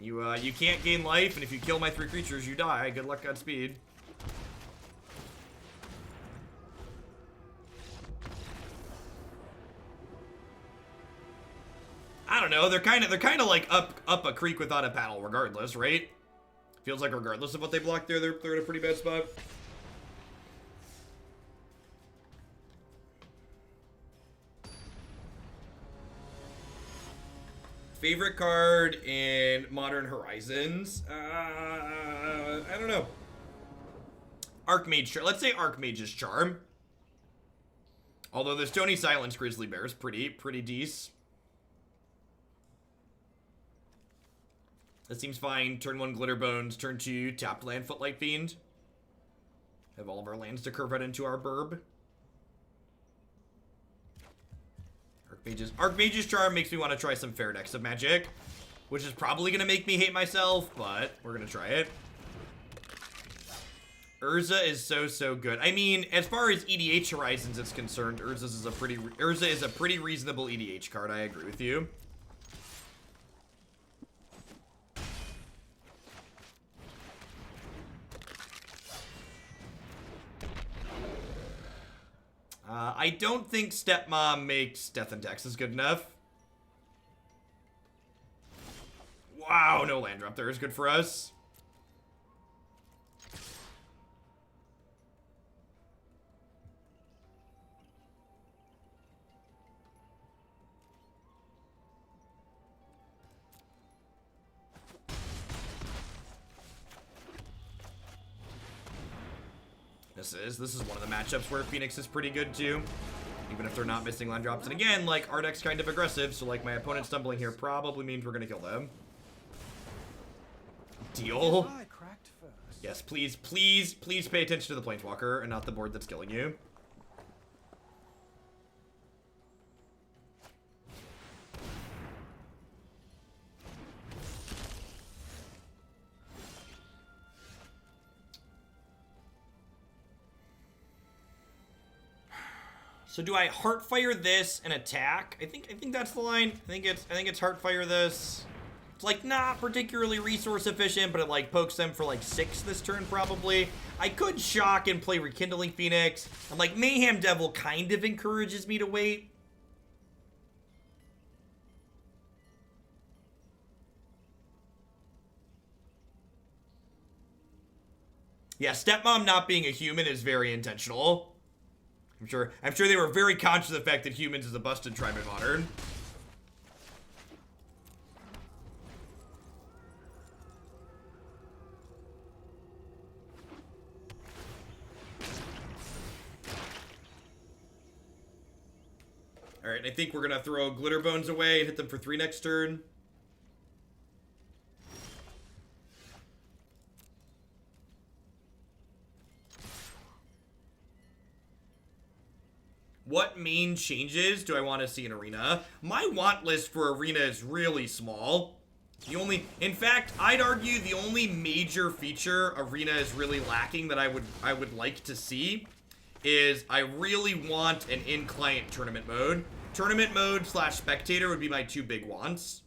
You can't gain life, and if you kill my 3 creatures, you die. Good luck, Godspeed. I don't know. They're kind of like up a creek without a paddle, regardless, right? Feels like regardless of what they block there, they're in a pretty bad spot. Favorite card in Modern Horizons? I don't know. Archmage Charm. Let's say Archmage's Charm. Although the Stony Silence Grizzly Bear is pretty decent. That seems fine. Turn 1 Glitterbones. Turn 2 tapped land Footlight Fiend. Have all of our lands to curve out into our burb. Archmage's Charm makes me want to try some fair decks of Magic, which is probably going to make me hate myself, but we're going to try it. Urza is so good. I mean, as far as EDH Horizons is concerned, Urza is a pretty reasonable EDH card. I agree with you. I don't think Stepmom makes Death and Taxes good enough. Wow, no land drop there is good for us. This is one of the matchups where Phoenix is pretty good too, even if they're not missing land drops. And again, like, our deck's kind of aggressive, so like my opponent stumbling here probably means we're gonna kill them. Deal. Yes, please pay attention to the Planeswalker and not the board that's killing you. So do I Heartfire this and attack? I think that's the line. I think it's Heartfire this. It's like not particularly resource efficient, but it like pokes them for like 6 this turn probably. I could shock and play Rekindling Phoenix. And like Mayhem Devil kind of encourages me to wait. Yeah, Stepmom not being a human is very intentional. I'm sure they were very conscious of the fact that humans is a busted tribe in Modern. Alright, I think we're gonna throw Gutterbones away and hit them for 3 next turn. What main changes do I want to see in Arena? My want list for Arena is really small. In fact, I'd argue the only major feature Arena is really lacking that I would like to see is I really want an in-client tournament mode. Tournament mode / spectator would be my 2 big wants.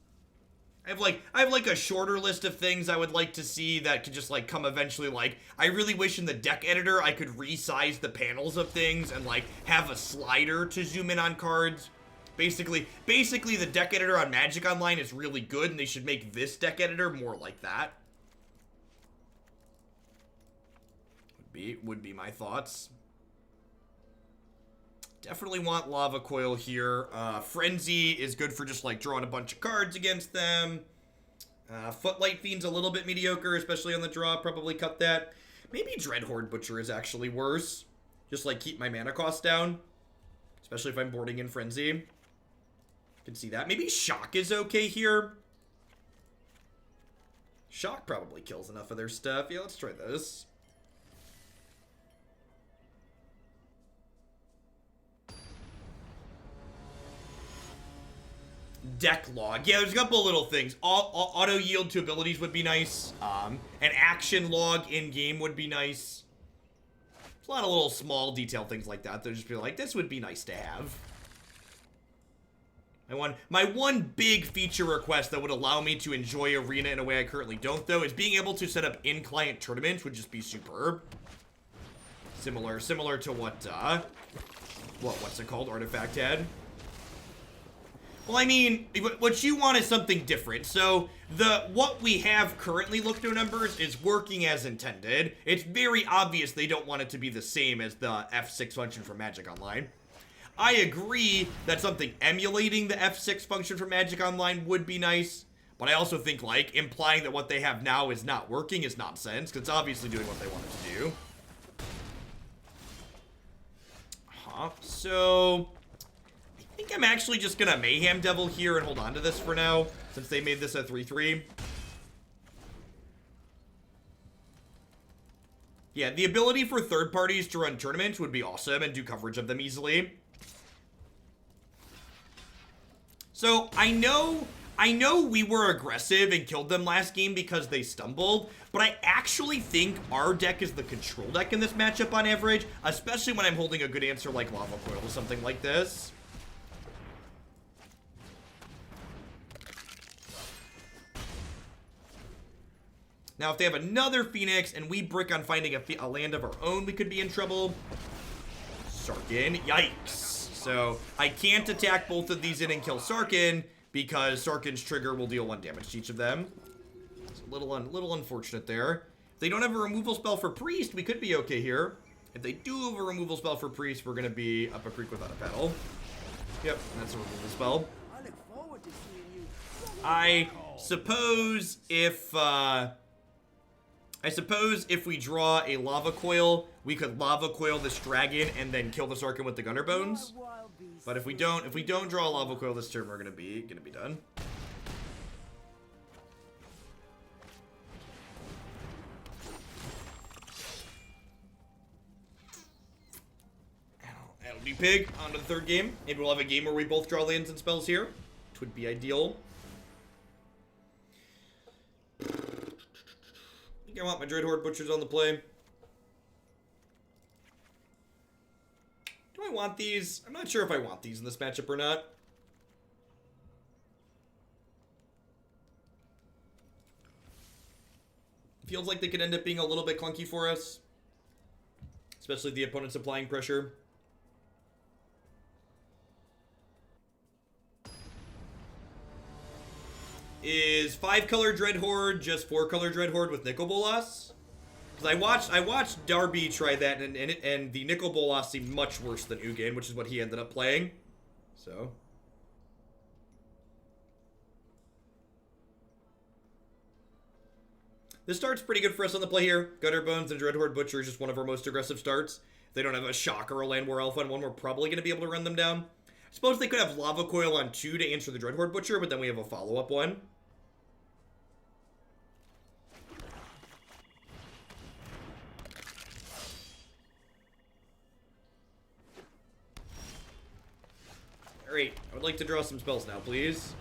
I have like a shorter list of things I would like to see that could just like come eventually. Like, I really wish in the deck editor I could resize the panels of things and like have a slider to zoom in on cards. Basically the deck editor on Magic Online is really good, and they should make this deck editor more like that. Would be my thoughts. Definitely want Lava Coil here. Frenzy is good for just like drawing a bunch of cards against them. Footlight Fiend's a little bit mediocre, especially on the draw. Probably cut that. Maybe Dreadhorde Butcher is actually worse. Just like keep my mana cost down. Especially if I'm boarding in Frenzy. I can see that. Maybe Shock is okay here. Shock probably kills enough of their stuff. Yeah, let's try this. Deck log. Yeah, there's a couple of little things. Auto yield to abilities would be nice. An action log in game would be nice. There's a lot of little small detail things like that. They'll just be like, this would be nice to have. My one big feature request that would allow me to enjoy Arena in a way I currently don't, though, is being able to set up in-client tournaments would just be superb. Similar to what what's it called? Artifact had. Well, I mean, what you want is something different. So, what we have currently looked at numbers is working as intended. It's very obvious they don't want it to be the same as the F6 function from Magic Online. I agree that something emulating the F6 function from Magic Online would be nice, but I also think, like, implying that what they have now is not working is nonsense, because it's obviously doing what they want it to do. So I think I'm actually just gonna Mayhem Devil here and hold on to this for now, since they made this a 3/3. Yeah, the ability for third parties to run tournaments would be awesome and do coverage of them easily. So, I know we were aggressive and killed them last game because they stumbled, but I actually think our deck is the control deck in this matchup on average, especially when I'm holding a good answer like Lava Coil or something like this. Now, if they have another Phoenix and we brick on finding a land of our own, we could be in trouble. Sarkhan, yikes. So, I can't attack both of these in and kill Sarkhan because Sarkhan's trigger will deal 1 damage to each of them. It's a little unfortunate there. If they don't have a removal spell for Priest, we could be okay here. If they do have a removal spell for Priest, we're going to be up a creek without a paddle. Yep, that's a removal spell. I look forward to seeing you. I suppose if we draw a Lava Coil, we could Lava Coil this dragon and then kill the Sarkhan with the Gutterbones. But if we don't draw a Lava Coil this turn, we're gonna be done. That'll be pig. On to the third game. Maybe we'll have a game where we both draw lands and spells here, which would be ideal. I want my Dreadhorde Butchers on the play. Do I want these? I'm not sure if I want these in this matchup or not. Feels like they could end up being a little bit clunky for us. Especially the opponent's applying pressure. Is 5-color Dreadhorde just 4-color Dreadhorde with Nicol Bolas? Because I watched Darby try that, and the Nicol Bolas seemed much worse than Ugin, which is what he ended up playing. So. This start's pretty good for us on the play here. Gutterbones and Dreadhorde Butcher is just one of our most aggressive starts. If they don't have a Shock or a Land War Alpha on one, we're probably going to be able to run them down. I suppose they could have Lava Coil on 2 to answer the Dreadhorde Butcher, but then we have a follow-up one. Alright, I would like to draw some spells now, please.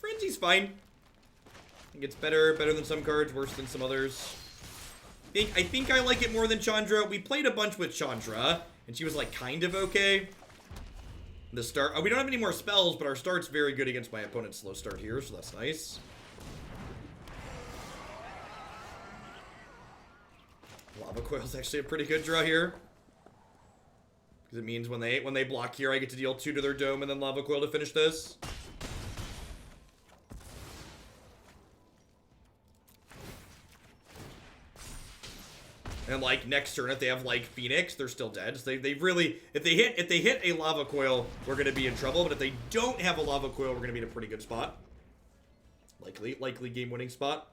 Frenzy's fine. I think it's better than some cards, worse than some others. I think I like it more than Chandra. We played a bunch with Chandra, and she was like kind of okay. The start, we don't have any more spells, but our start's very good against my opponent's slow start here, so that's nice. Lava Coil's actually a pretty good draw here. Because it means when they block here, I get to deal 2 to their dome and then Lava Coil to finish this. And like next turn, if they have like Phoenix, they're still dead. So they really, if they hit a Lava Coil, we're gonna be in trouble. But if they don't have a Lava Coil, we're gonna be in a pretty good spot. Likely game-winning spot.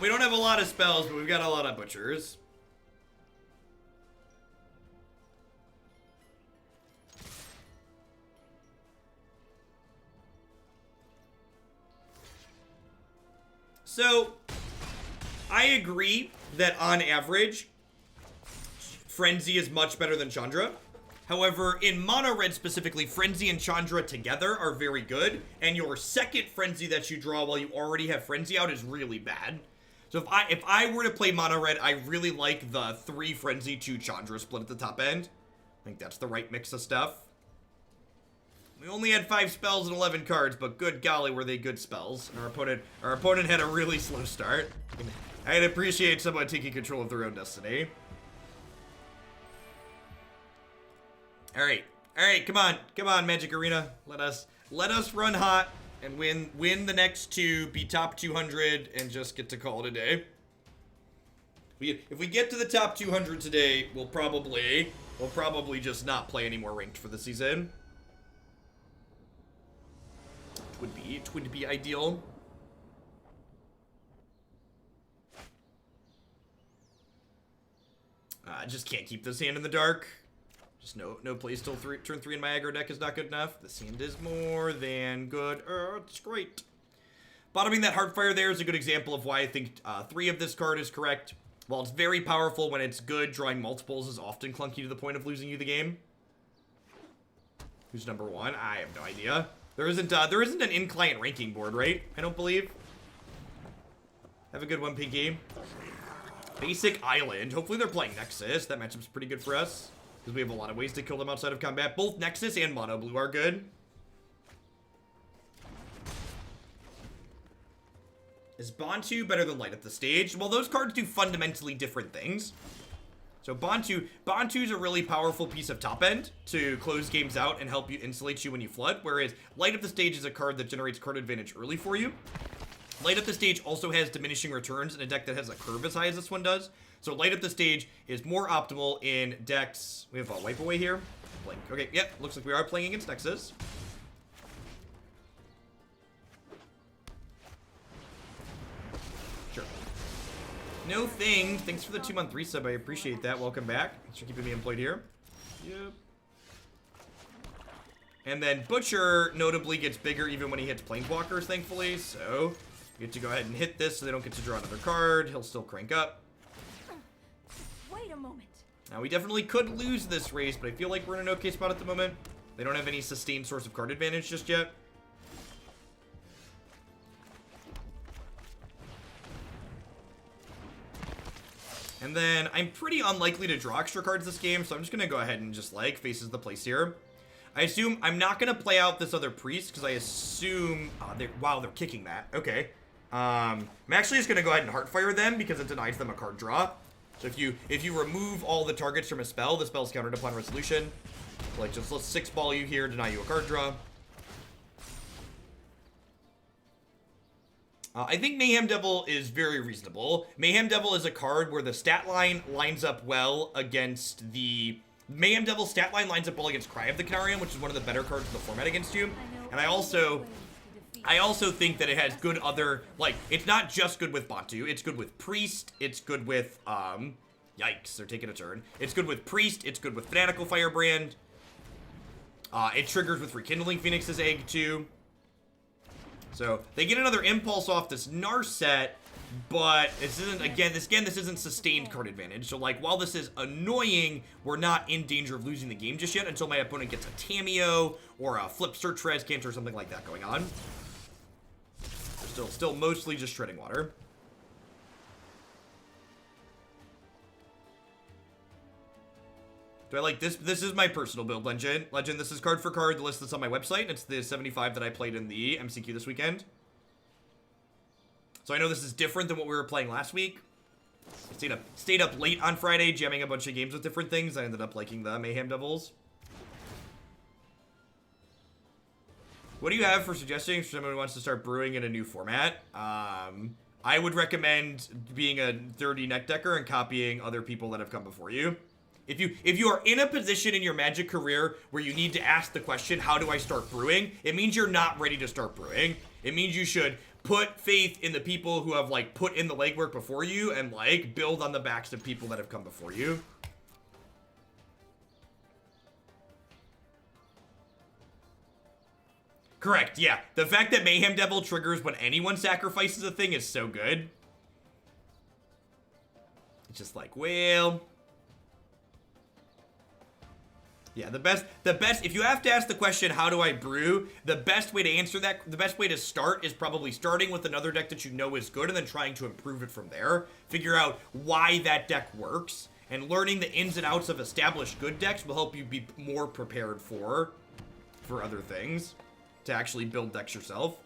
We don't have a lot of spells, but we've got a lot of butchers. So, I agree that on average, Frenzy is much better than Chandra. However, in Mono Red specifically, Frenzy and Chandra together are very good, and your second Frenzy that you draw while you already have Frenzy out is really bad. So if I were to play Mono Red, I really like the 3 Frenzy, 2 Chandra split at the top end. I think that's the right mix of stuff. We only had 5 spells and 11 cards, but good golly, were they good spells. And our opponent had a really slow start. I'd appreciate someone taking control of their own destiny. Alright, come on, Magic Arena. Let us run hot and win the next 2, be top 200, and just get to call it a day. If we get to the top 200 today, we'll probably just not play any more ranked for the season. It would be ideal. I just can't keep this hand in the dark. Just no plays till turn 3 in my aggro deck is not good enough. This hand is more than good. It's great. Bottoming that Heartfire there is a good example of why I think 3 of this card is correct. While it's very powerful when it's good, drawing multiples is often clunky to the point of losing you the game. Who's number 1? I have no idea. There isn't an in-client ranking board, right? I don't believe. Have a good one, Pinky. Basic Island. Hopefully they're playing Nexus. That matchup's pretty good for us. Because we have a lot of ways to kill them outside of combat. Both Nexus and Mono Blue are good. Is Bontu better than Light Up the Stage? Well, those cards do fundamentally different things. So Bontu's a really powerful piece of top end to close games out and help you insulate you when you flood. Whereas Light Up the Stage is a card that generates card advantage early for you. Light Up the Stage also has diminishing returns in a deck that has a curve as high as this one does. So Light Up the Stage is more optimal in decks. We have a Wipe Away here. Blink. Okay, yep, looks like we are playing against Nexus. Sure. No thing. Thanks for the 2-month resub. I appreciate that. Welcome back. Thanks for keeping me employed here. Yep. And then Butcher notably gets bigger even when he hits Planeswalkers, thankfully. So you get to go ahead and hit this so they don't get to draw another card. He'll still crank up. Wait a moment. Now, we definitely could lose this race, but I feel like we're in an okay spot at the moment. They don't have any sustained source of card advantage just yet. And then I'm pretty unlikely to draw extra cards this game, so I'm just going to go ahead and just, like, Faces the Place here. I assume I'm not going to play out this other priest, because I assume... wow, they're kicking that. Okay. I'm actually just going to go ahead and Heartfire them, because it denies them a card draw. So if you remove all the targets from a spell, the spell's countered upon resolution. Like, just let's 6-ball you here, deny you a card draw. I think Mayhem Devil is very reasonable. Mayhem Devil is a card where the stat line lines up well against the... Mayhem Devil's stat line lines up well against Cry of the Canarium, which is one of the better cards in the format against you. And I also think that it has good other... Like, it's not just good with Bontu. It's good with Priest. It's good with... Yikes, they're taking a turn. It's good with Priest. It's good with Fanatical Firebrand. It triggers with Rekindling Phoenix's Egg, too. So, they get another impulse off this Narset, but this isn't sustained card advantage. So, like, while this is annoying, we're not in danger of losing the game just yet until my opponent gets a Tameo or a Flip Search Res Cancer or something like that going on. They're still mostly just treading water. Do I like this? This is my personal build, Legend. This is card for card, the list that's on my website. It's the 75 that I played in the MCQ this weekend. So I know this is different than what we were playing last week. I stayed up late on Friday, jamming a bunch of games with different things. I ended up liking the Mayhem Devils. What do you have for suggestions for someone who wants to start brewing in a new format? I would recommend being a 30 neck decker and copying other people that have come before you. If you are in a position in your Magic career where you need to ask the question, how do I start brewing? It means you're not ready to start brewing. It means you should put faith in the people who have, like, put in the legwork before you and, like, build on the backs of people that have come before you. Correct, yeah. The fact that Mayhem Devil triggers when anyone sacrifices a thing is so good. It's just like, well... Yeah, the best, if you have to ask the question, how do I brew? The best way to answer that, the best way to start is probably starting with another deck that you know is good and then trying to improve it from there. Figure out why that deck works, and learning the ins and outs of established good decks will help you be more prepared for other things, to actually build decks yourself.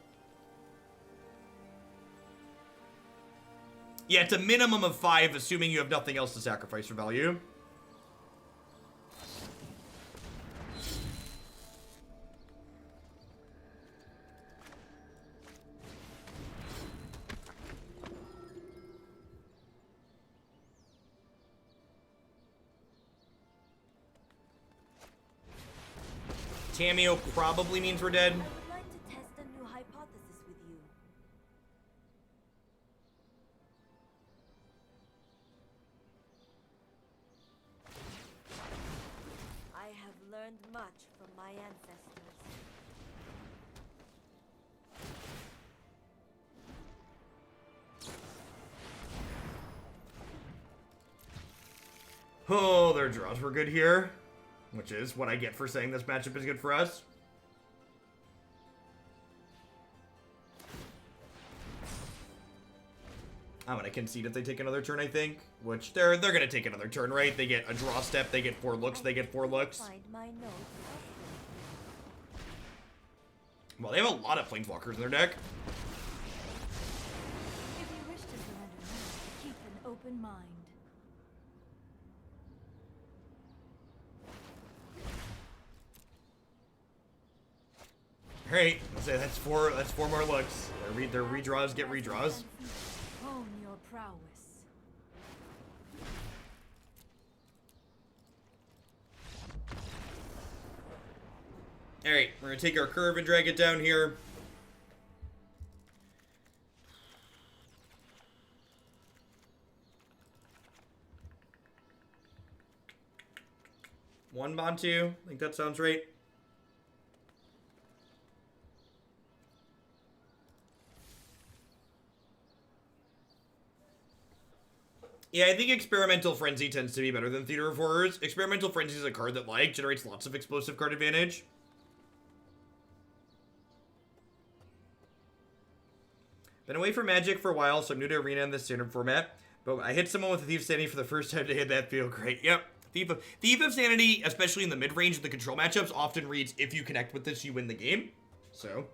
Yeah, it's a minimum of 5, assuming you have nothing else to sacrifice for value. Tameo probably means we're dead. I would like to test a new hypothesis with you. I have learned much from my ancestors. Oh, their draws were good here. Which is what I get for saying this matchup is good for us. I'm gonna concede if they take another turn, I think. Which they're gonna take another turn, right? They get a draw step, they get 4 looks, they get 4 looks. Find my notes. Well, they have a lot of planeswalkers in their deck. If you wish to surrender now, keep an open mind. Alright, let's say that's four more looks. Their redraws get redraws. Hone your prowess. Alright, we're gonna take our curve and drag it down here. One Bontu, I think that sounds right. Yeah, I think Experimental Frenzy tends to be better than Theater of Horrors. Experimental Frenzy is a card that, like, generates lots of explosive card advantage. Been away from Magic for a while, so I'm new to Arena in the standard format. Oh, I hit someone with a Thief of Sanity for the first time today. That feel great. Yep. Thief of Sanity, especially in the mid-range of the control matchups, often reads, if you connect with this, you win the game. So...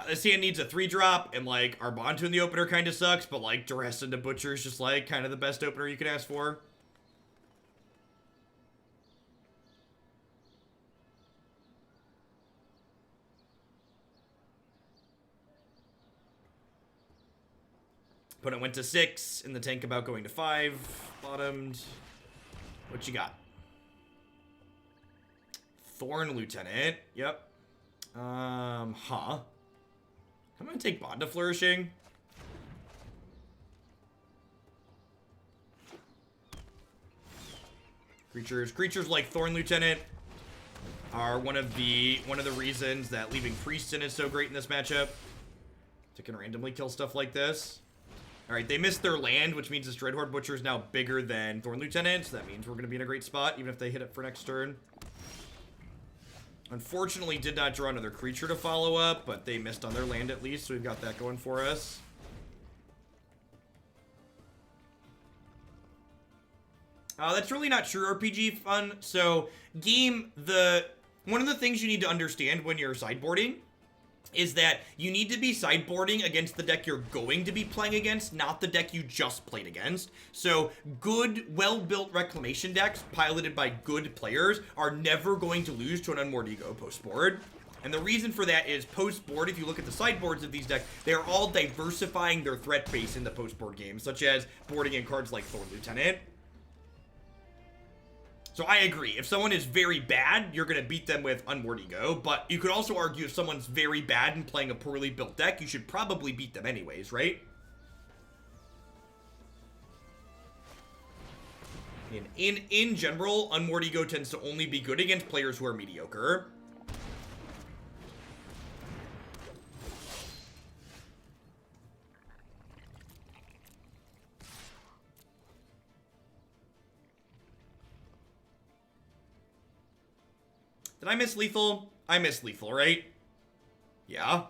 this hand needs a 3-drop, and, like, our Bontu in the opener kind of sucks, but, like, Duress into Butcher is just, like, kind of the best opener you could ask for. Opponent went to 6, in the tank about going to 5, bottomed. What you got? Thorn Lieutenant, yep. I'm gonna take Bond to Flourishing. Creatures like Thorn Lieutenant are one of the reasons that leaving Priest in is so great in this matchup. They can randomly kill stuff like this. Alright, they missed their land, which means this Dreadhorde Butcher is now bigger than Thorn Lieutenant, so that means we're gonna be in a great spot, even if they hit it for next turn. Unfortunately, did not draw another creature to follow up, but they missed on their land at least, so we've got that going for us. That's really not true RPG fun. So, one of the things you need to understand when you're sideboarding is that you need to be sideboarding against the deck you're going to be playing against, not the deck you just played against. So good, well-built Reclamation decks piloted by good players are never going to lose to an Unmoored Ego post-board. And the reason for that is post-board, if you look at the sideboards of these decks, they're all diversifying their threat base in the post-board game, such as boarding in cards like Thorn Lieutenant. So I agree. If someone is very bad, you're going to beat them with Unmoored Ego. But you could also argue if someone's very bad and playing a poorly built deck, you should probably beat them anyways, right? In general, Unmoored Ego tends to only be good against players who are mediocre. Did I miss lethal? I missed lethal, right? Yeah.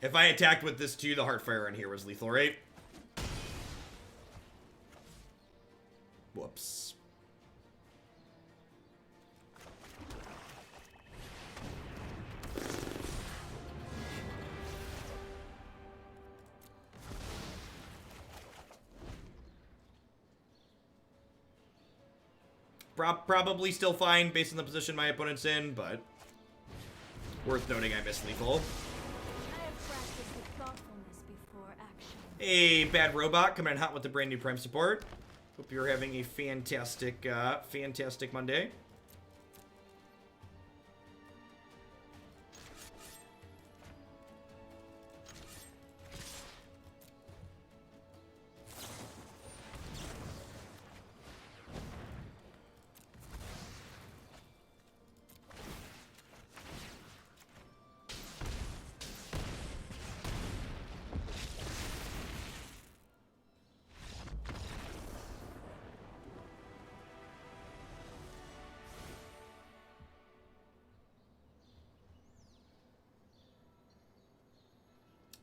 If I attacked with this too, the Heartfire in here was lethal, right? Whoops. Probably still fine based on the position my opponent's in, but worth noting I missed lethal. I have practiced with thoughtfulness before action. A bad robot coming in hot with the brand new Prime support. Hope you're having a fantastic, fantastic Monday.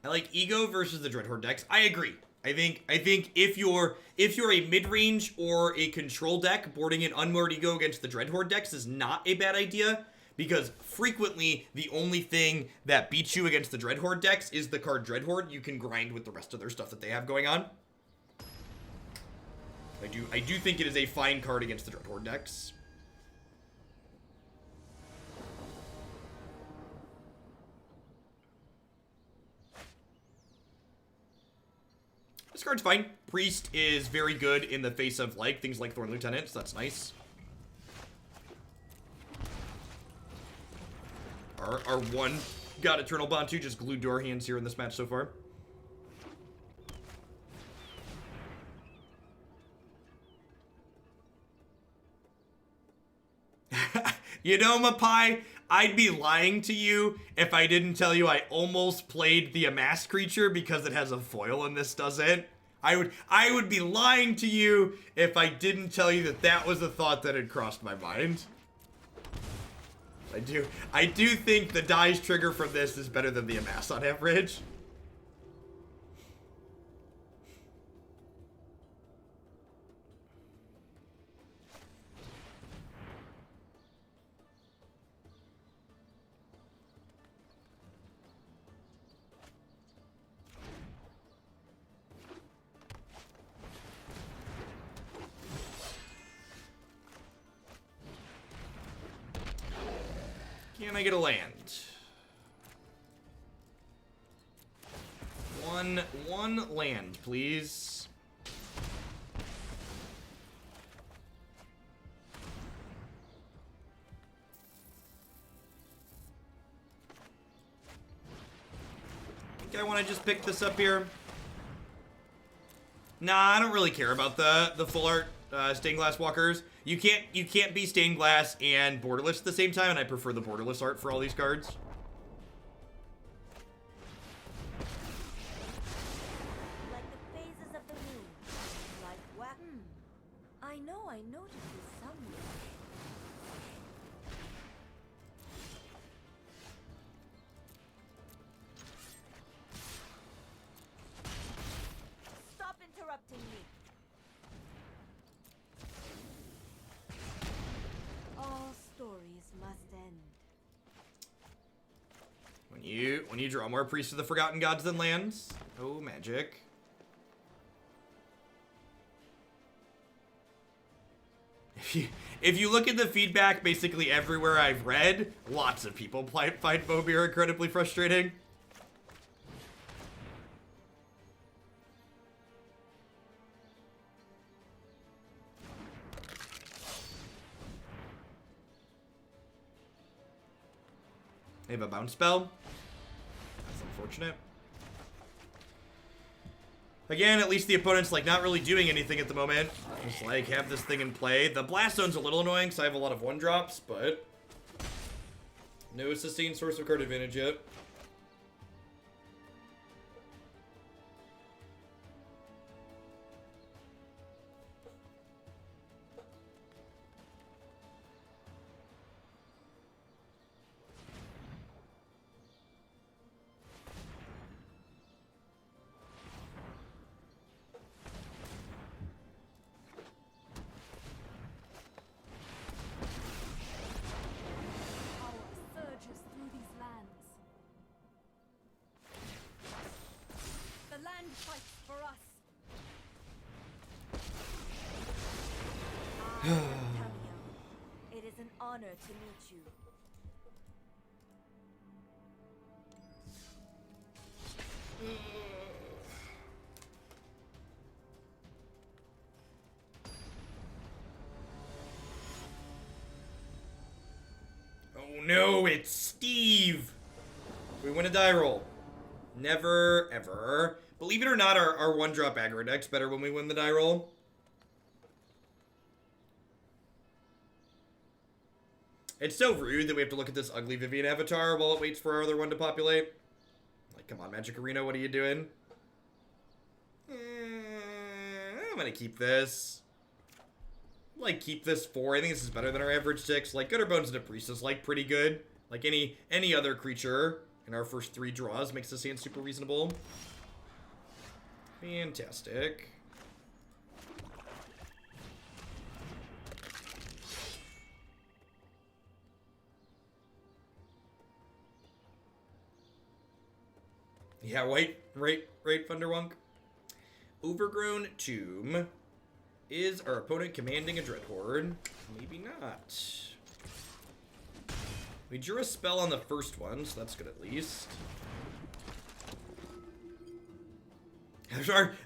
I like Ego versus the Dreadhorde decks. I agree. I think if you're a mid-range or a control deck, boarding an Unmoored Ego against the Dreadhorde decks is not a bad idea, because frequently the only thing that beats you against the Dreadhorde decks is the card Dreadhorde. You can grind with the rest of their stuff that they have going on. I do think it is a fine card against the Dreadhorde decks. This card's fine. Priest is very good in the face of, like, things like Thorn Lieutenant, so that's nice. Our one God-Eternal Bontu just glued to our hands here in this match so far. You know, Mapai, I'd be lying to you if I didn't tell you I almost played the Amass creature because it has a foil and this doesn't. I would be lying to you if I didn't tell you that that was a thought that had crossed my mind. I do think the dice trigger from this is better than the Amass on average. Can I get a land? One land, please. I think I want to just pick this up here. Nah, I don't really care about the full art stained glass walkers. You can't be stained glass and borderless at the same time, and I prefer the borderless art for all these cards. Like the phases of the moon, like what? I noticed this somewhere. Stop interrupting me. All stories must end. When you draw more Priests of the Forgotten Gods than lands. Oh, magic. If you look at the feedback, basically everywhere I've read, lots of people find Vomir incredibly frustrating. They have a bounce spell. That's unfortunate. Again, at least the opponent's like not really doing anything at the moment. Just like have this thing in play. The blast zone's a little annoying because I have a lot of one drops, but no sustained source of card advantage yet. Fights for us. It is an honor to meet you. Oh no, it's Steve! We win a die roll. Never, ever. Believe it or not, our one-drop aggro deck's better when we win the die roll. It's so rude that we have to look at this ugly Vivian avatar while it waits for our other one to populate. Like, come on, Magic Arena, what are you doing? I'm gonna keep this. Like, keep this 4. I think this is better than our average 6. Like, Gutterbones and a Priestess, like, pretty good. Like, any other creature in our first 3 draws makes this hand super reasonable. Fantastic. Yeah, right, Thunderwunk. Overgrown Tomb. Is our opponent commanding a Dreadhorde? Maybe not. We drew a spell on the first one, so that's good at least.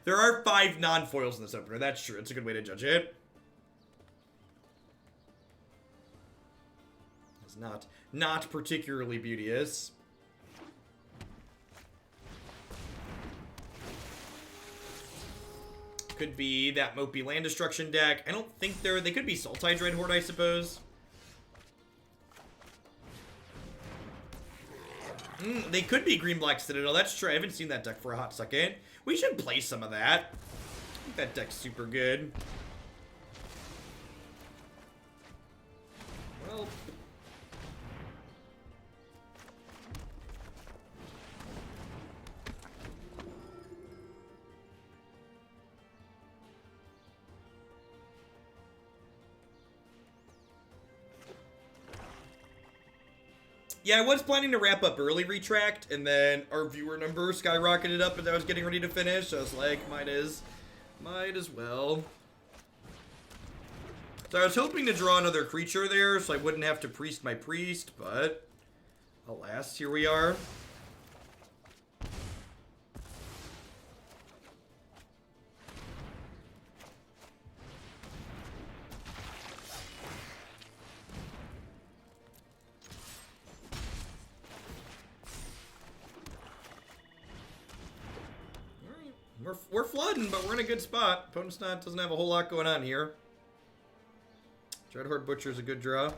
There are 5 non-foils in this opener. That's true. It's a good way to judge it. It's not particularly beauteous. Could be that Mopey land destruction deck. I don't think they could be Sultai Dreadhorde, I suppose. They could be Green-Black Citadel. That's true. I haven't seen that deck for a hot second. We should play some of that. I think that deck's super good. Well... yeah, I was planning to wrap up early Retract, and then our viewer number skyrocketed up as I was getting ready to finish. So I was like, might as well. So I was hoping to draw another creature there, so I wouldn't have to priest my priest, but alas, here we are. We're flooding, but we're in a good spot. Opponent's doesn't have a whole lot going on here. Dreadhorde Butcher's a good draw.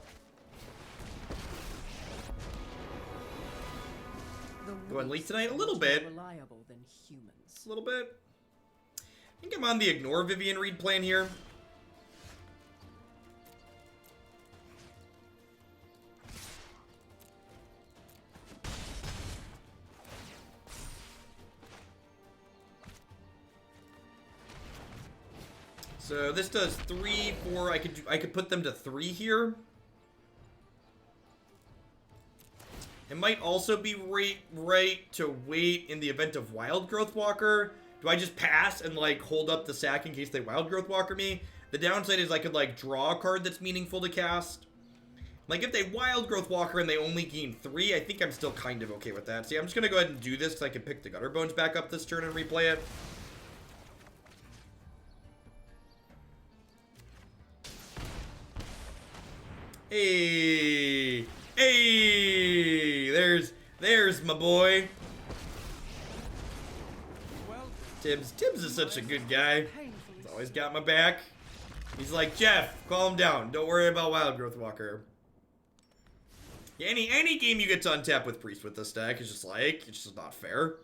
Going late tonight a little bit. Reliable than humans. A little bit. I think I'm on the ignore Vivian Reed plan here. So this does 3, 4. I could put them to 3 here. It might also be right to wait in the event of Wild Growth Walker. Do I just pass and like hold up the sack in case they Wild Growth Walker me? The downside is I could like draw a card that's meaningful to cast. Like if they Wild Growth Walker and they only gain 3, I think I'm still kind of okay with that. See, I'm just gonna go ahead and do this because I can pick the Gutterbones back up this turn and replay it. Hey, there's my boy. Tibbs is such a good guy. He's always got my back. He's like, Jeff, calm down. Don't worry about Wild Growth Walker. Yeah, any game you get to untap with Priest with this deck is just like, it's just not fair.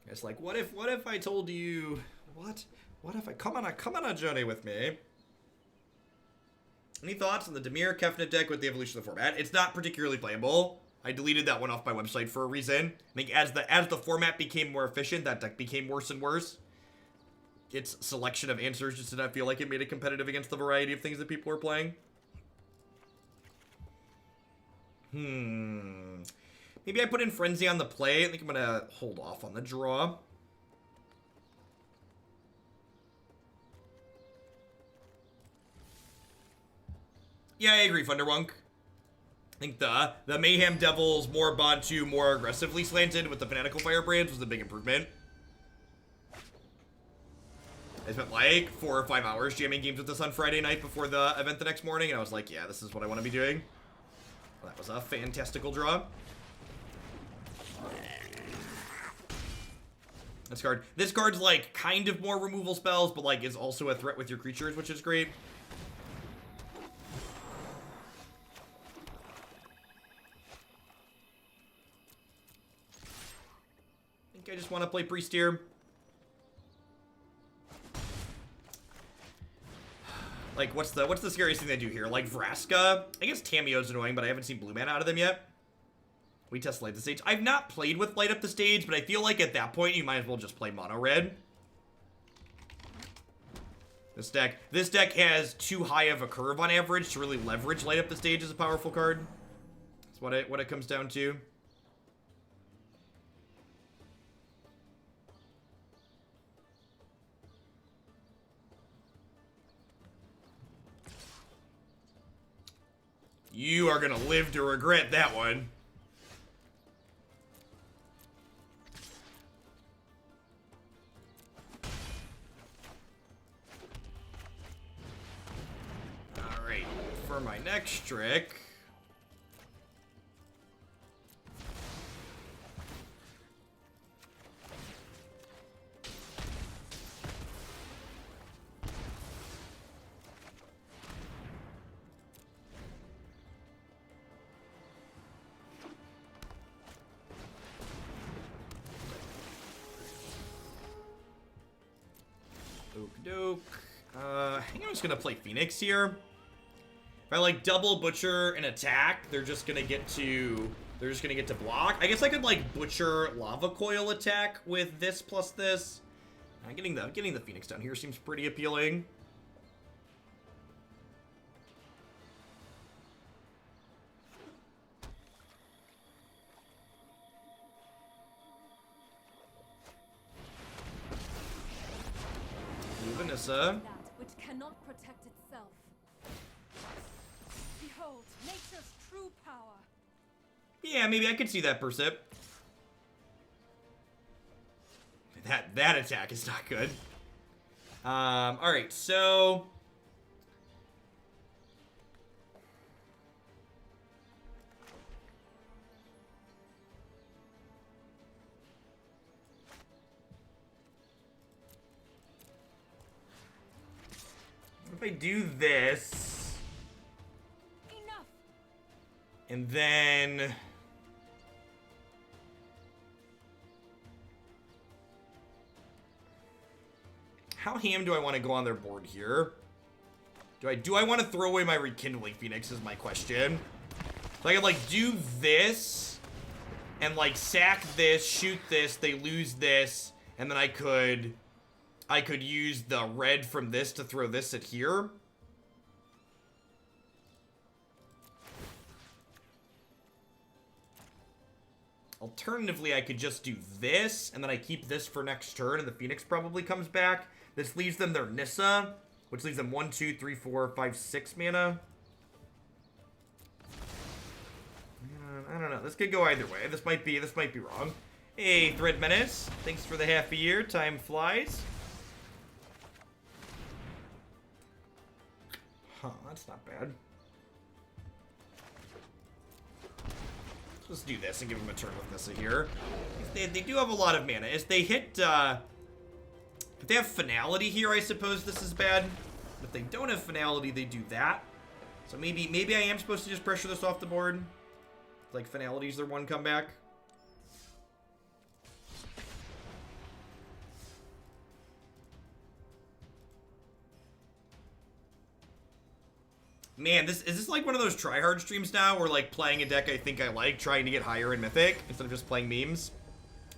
It's like, what if I told you, what if I come on a journey with me? Any thoughts on the Dimir Kefnet deck with the evolution of the format? It's not particularly playable. I deleted that one off my website for a reason. I think as the format became more efficient, that deck became worse and worse. Its selection of answers just did not feel like it made it competitive against the variety of things that people were playing. Maybe I put in Frenzy on the play. I think I'm gonna hold off on the draw. Yeah, I agree, Thunderwunk. I think the Mayhem Devil's more Bontu, more aggressively slanted with the Fanatical Firebrand was a big improvement. I spent like 4 or 5 hours jamming games with this on Friday night before the event the next morning, and I was like, yeah, this is what I want to be doing. Well, that was a fantastical draw. This card's like kind of more removal spells, but like is also a threat with your creatures, which is great. I just want to play Priest here. Like, what's the scariest thing they do here? Like Vraska? I guess Tamiyo's annoying, but I haven't seen Blue Mana out of them yet. We test Light the Stage. I've not played with Light Up the Stage, but I feel like at that point you might as well just play Mono Red. This deck has too high of a curve on average to really leverage Light Up the Stage as a powerful card. That's what it comes down to. You are gonna live to regret that one. for my next trick. Okie-doke. I think I'm just gonna play Phoenix here. If I like double Butcher and attack, they're just gonna get to block. I guess I could like Butcher Lava Coil attack with this plus this. Getting the Phoenix down here seems pretty appealing. Vanessa. That which cannot protect itself. Behold, nature's true power. Yeah, maybe I could see that, Persip. That attack is not good. Alright, so... if I do this... Enough. And then... how ham do I want to go on their board here? Do I want to throw away my Rekindling Phoenix is my question. So I could like do this and like sack this, shoot this, they lose this, and then I could use the red from this to throw this at here. Alternatively, I could just do this, and then I keep this for next turn, and the Phoenix probably comes back. This leaves them their Nissa, which leaves them 1, 2, 3, 4, 5, 6 mana. I don't know. This could go either way. This might be wrong. Hey, Thread Menace. Thanks for the half a year. Time flies. Huh, that's not bad. Let's do this and give them a turn with Nissa here. They do have a lot of mana. If they hit, if they have Finality here, I suppose this is bad. If they don't have Finality, they do that. So maybe I am supposed to just pressure this off the board. Like Finality's their one comeback. Man, is this like one of those tryhard streams now where like playing a deck I think I like, trying to get higher in Mythic instead of just playing memes?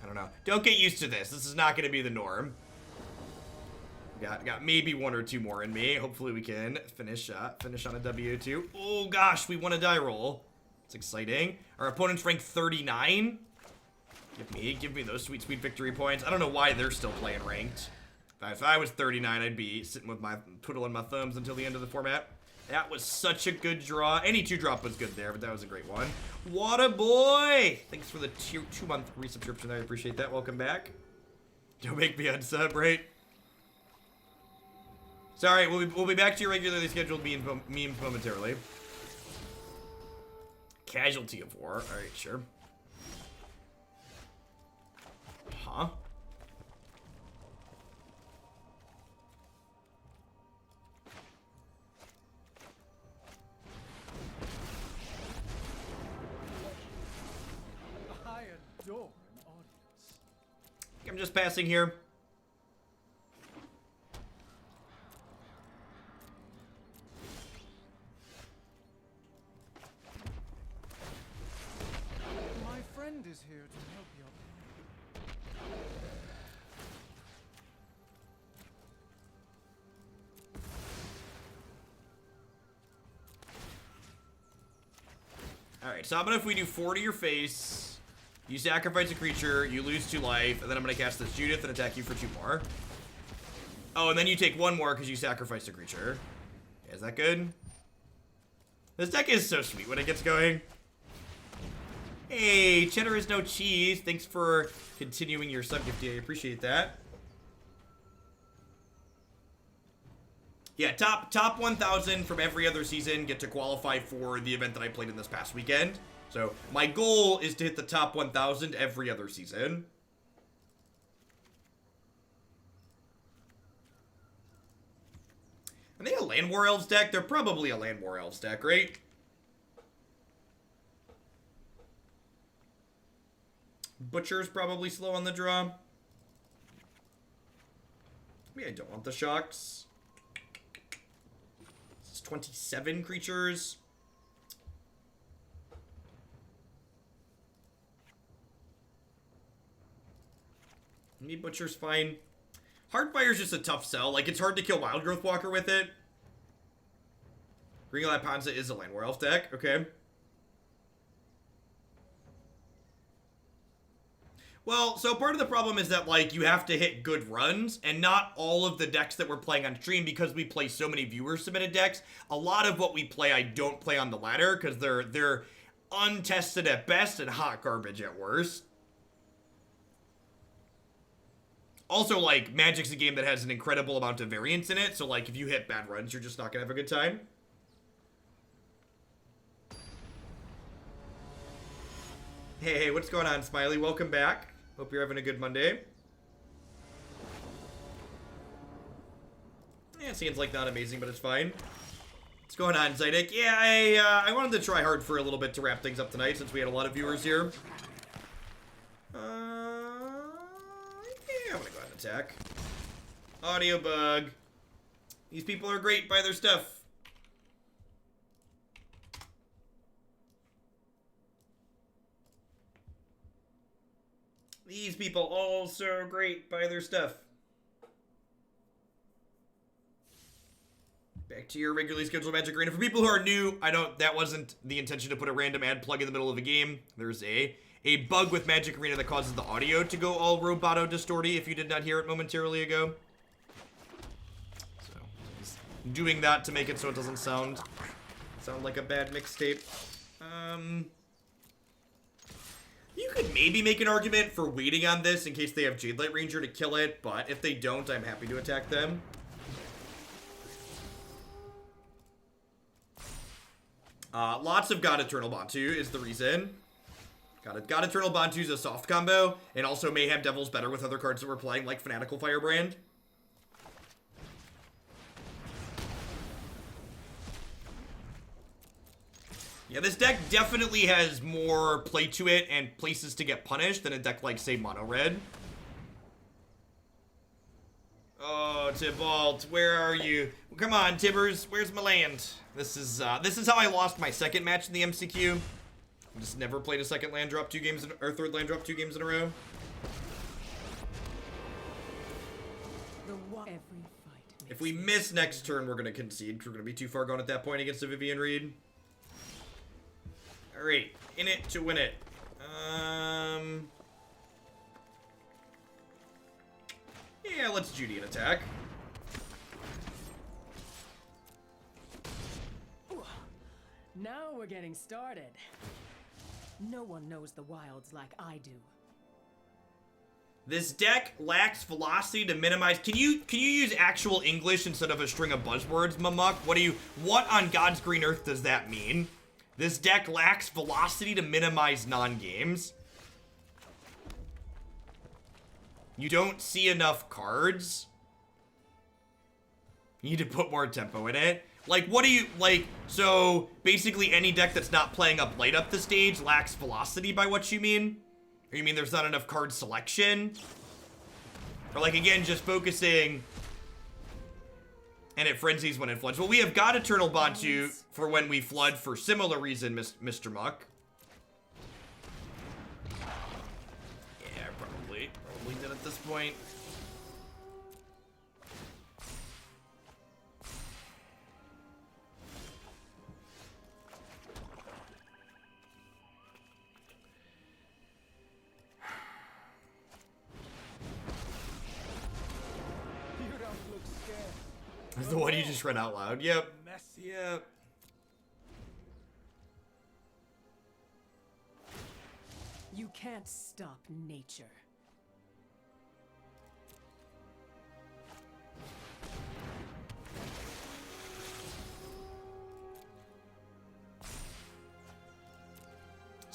I don't know. Don't get used to this. This is not going to be the norm. Got maybe 1 or 2 more in me. Hopefully we can finish on a W too. Oh gosh, we won a die roll. It's exciting. Our opponent's ranked 39. Give me those sweet victory points. I don't know why they're still playing ranked. If I was 39, I'd be sitting with my twiddling my thumbs until the end of the format. That was such a good draw. Any 2-drop was good there, but that was a great one. What a boy! Thanks for the 2-month resubscription. I appreciate that. Welcome back. Don't make me unsub, right? Sorry, we'll be back to your regularly scheduled memes momentarily. Casualty of War. Alright, sure. Huh? I adore an audience. I'm just passing here. My friend is here to help you. Alright, so how about if we do 4 to your face, you sacrifice a creature, you lose 2 life, and then I'm going to cast this Judith and attack you for 2 more. Oh, and then you take 1 more because you sacrificed a creature. Is that good? This deck is so sweet when it gets going. Hey, cheddar is no cheese. Thanks for continuing your sub gift. I appreciate that. Yeah, top 1,000 from every other season get to qualify for the event that I played in this past weekend. So my goal is to hit the top 1,000 every other season. Are they a Land War Elves deck? They're probably a Land War Elves deck, right? Butcher's probably slow on the draw. Maybe I don't want the shocks. This is 27 creatures. Maybe Butcher's fine. Heartfire's just a tough sell. Like, it's hard to kill Wild Growth Walker with it. Green Panza is a Land War Elf deck. Okay. Well, so part of the problem is that, like, you have to hit good runs, and not all of the decks that we're playing on stream, because we play so many viewer-submitted decks, a lot of what we play I don't play on the ladder, because they're untested at best and hot garbage at worst. Also, like, Magic's a game that has an incredible amount of variance in it, so, like, if you hit bad runs, you're just not gonna have a good time. Hey, what's going on, Smiley? Welcome back. Hope you're having a good Monday. Yeah, seems like not amazing, but it's fine. What's going on, Zydic? Yeah, I wanted to try hard for a little bit to wrap things up tonight, since we had a lot of viewers here. Yeah, I'm gonna go ahead and attack. Audio bug. These people are great. Buy their stuff. These people all so great. Buy their stuff. Back to your regularly scheduled Magic Arena. For people who are new, that wasn't the intention to put a random ad plug in the middle of a game. There's a bug with Magic Arena that causes the audio to go all roboto distorty if you did not hear it momentarily ago. So, just doing that to make it so it doesn't sound like a bad mixtape. You could maybe make an argument for waiting on this in case they have Jade Light Ranger to kill it, but if they don't, I'm happy to attack them. Lots of God-Eternal Bontu is the reason. God-Eternal Bontu is a soft combo, and also Mayhem Devil's better with other cards that we're playing, like Fanatical Firebrand. Yeah, this deck definitely has more play to it and places to get punished than a deck like, say, Mono Red. Oh, Tibalt, where are you? Come on, Tibbers, where's my land? This is how I lost my second match in the MCQ. I just never played a second land drop or third land drop 2 games in a row. If we miss next turn, we're gonna concede. We're gonna be too far gone at that point against a Vivian Reed. Alright, in it to win it. Yeah, let's Judy an attack. Now we're getting started. No one knows the wilds like I do. This deck lacks velocity to minimize. Can you use actual English instead of a string of buzzwords, Mamuk? What on God's green earth does that mean? This deck lacks velocity to minimize non-games. You don't see enough cards. You need to put more tempo in it. Like, what do you, like, so basically any deck that's not playing up light up the stage lacks velocity by what you mean? Or you mean there's not enough card selection? Or like, again, just focusing and it frenzies when it floods. Well, we have God-Eternal Bontu for when we flood for similar reason, Mr. Muck. Yeah, probably did at this point. That's the one you just read out loud. Yep. Yep. You can't stop nature.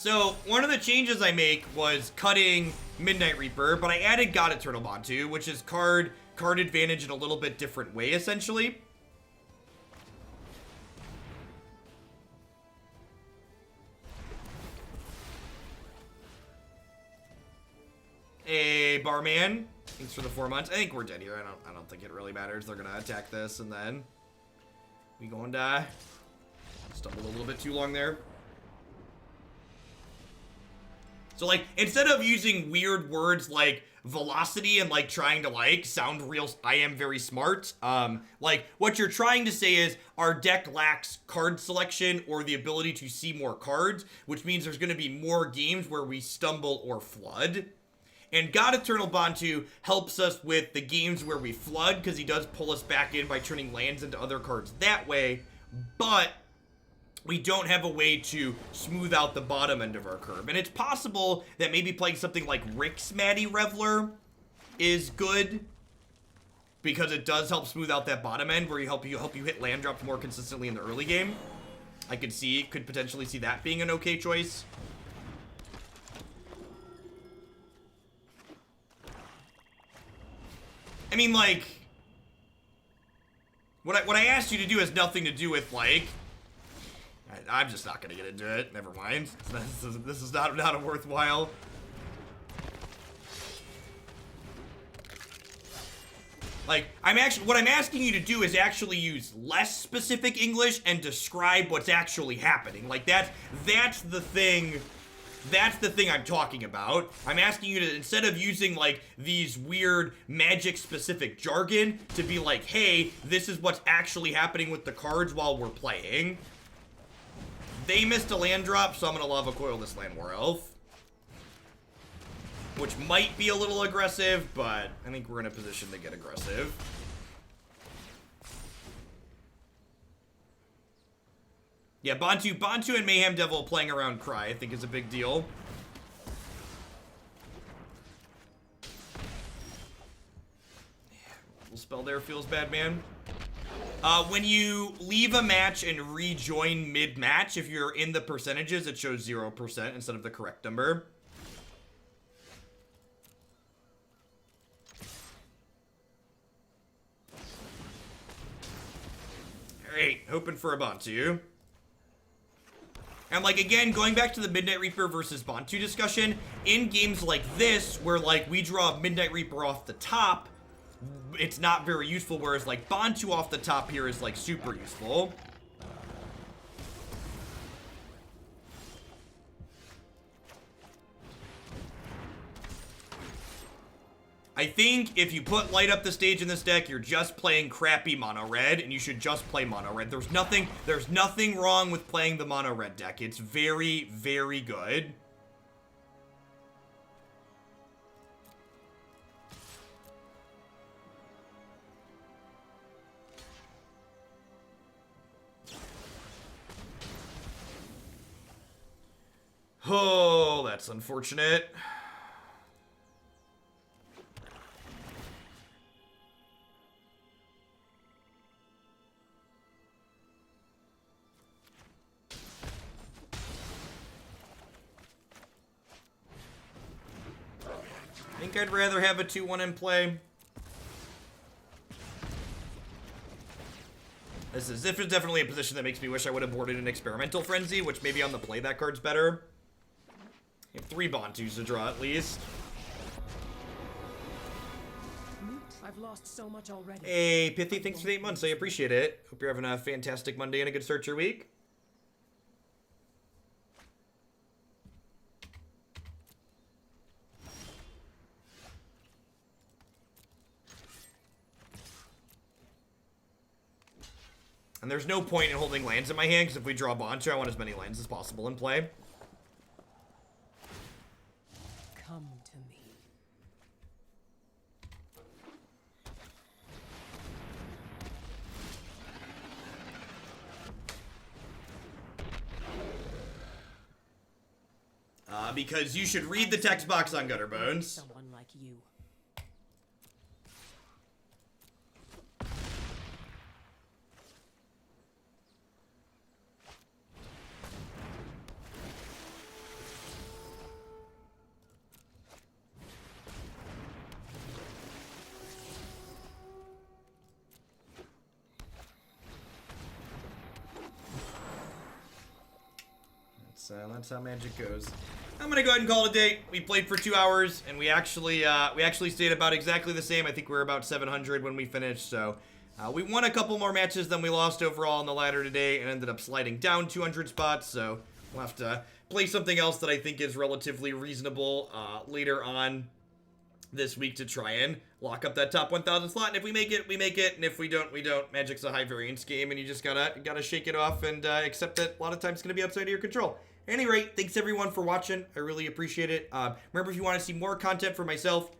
So, one of the changes I make was cutting Midnight Reaper, but I added God-Eternal Bontu, which is card advantage in a little bit different way, essentially. Hey, Barman. Thanks for the 4 months. I think we're dead here. I don't think it really matters. They're gonna attack this, and then we go and die. Stumbled a little bit too long there. So, like, instead of using weird words like velocity and, like, trying to, like, sound real, I am very smart, like, what you're trying to say is our deck lacks card selection or the ability to see more cards, which means there's going to be more games where we stumble or flood. And God-Eternal Bontu helps us with the games where we flood, because he does pull us back in by turning lands into other cards that way, but we don't have a way to smooth out the bottom end of our curve. And it's possible that maybe playing something like Rick's Maddie Reveler is good, because it does help smooth out that bottom end where you help you hit land drops more consistently in the early game. I could potentially see that being an okay choice. I mean, like, what I asked you to do has nothing to do with, like, I'm just not gonna get into it. Never mind. This is not a worthwhile. Like, what I'm asking you to do is actually use less specific English and describe what's actually happening. Like, that's the thing. That's the thing I'm talking about. I'm asking you to, instead of using, like, these weird magic-specific jargon, to be like, hey, this is what's actually happening with the cards while we're playing. They missed a land drop, so I'm gonna Lava Coil this Land War Elf. Which might be a little aggressive, but I think we're in a position to get aggressive. Yeah, Bontu and Mayhem Devil playing around Cry, I think, is a big deal. Yeah, little spell there feels bad, man. When you leave a match and rejoin mid-match, if you're in the percentages, it shows 0% instead of the correct number. Alright, hoping for a Bontu. And, like, again, going back to the Midnight Reaper versus Bontu discussion, in games like this, where, like, we draw Midnight Reaper off the top, it's not very useful, whereas, like, Bontu off the top here is, like, super useful. I think if you put Light Up the Stage in this deck, you're just playing crappy mono red, and you should just play mono red. There's nothing wrong with playing the mono red deck. It's very, very good. Oh, that's unfortunate. I think I'd rather have a 2-1 in play. This is definitely a position that makes me wish I would have boarded an Experimental Frenzy, which maybe on the play that card's better. You have 3 Bontus to draw at least. I've lost so much already. Hey, Pithy, thanks for the 8 months. I appreciate it. Hope you're having a fantastic Monday and a good start to your week. And there's no point in holding lands in my hand, because if we draw Bontu, I want as many lands as possible in play. Come to me. Because you should read the text box on Gutterbones. Someone like you. So that's how Magic goes. I'm gonna go ahead and call it a day. We played for 2 hours, and we actually stayed about exactly the same. I think we were about 700 when we finished, so we won a couple more matches than we lost overall on the ladder today, and ended up sliding down 200 spots. So we'll have to play something else that I think is relatively reasonable later on this week to try and lock up that top 1,000 slot. And if we make it, we make it. And if we don't, we don't. Magic's a high variance game, and you just gotta shake it off and accept that a lot of times it's gonna be outside of your control. At any rate, thanks everyone for watching. I really appreciate it. Remember, if you want to see more content from myself,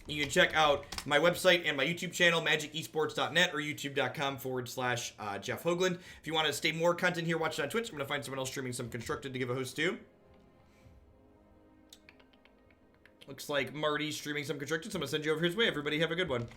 you can check out my website and my YouTube channel, magicesports.net or youtube.com/Jeff Hoagland. If you want to stay more content here, watch it on Twitch. I'm going to find someone else streaming some Constructed to give a host to. Looks like Marty's streaming some Constructed, so I'm going to send you over his way. Everybody have a good one.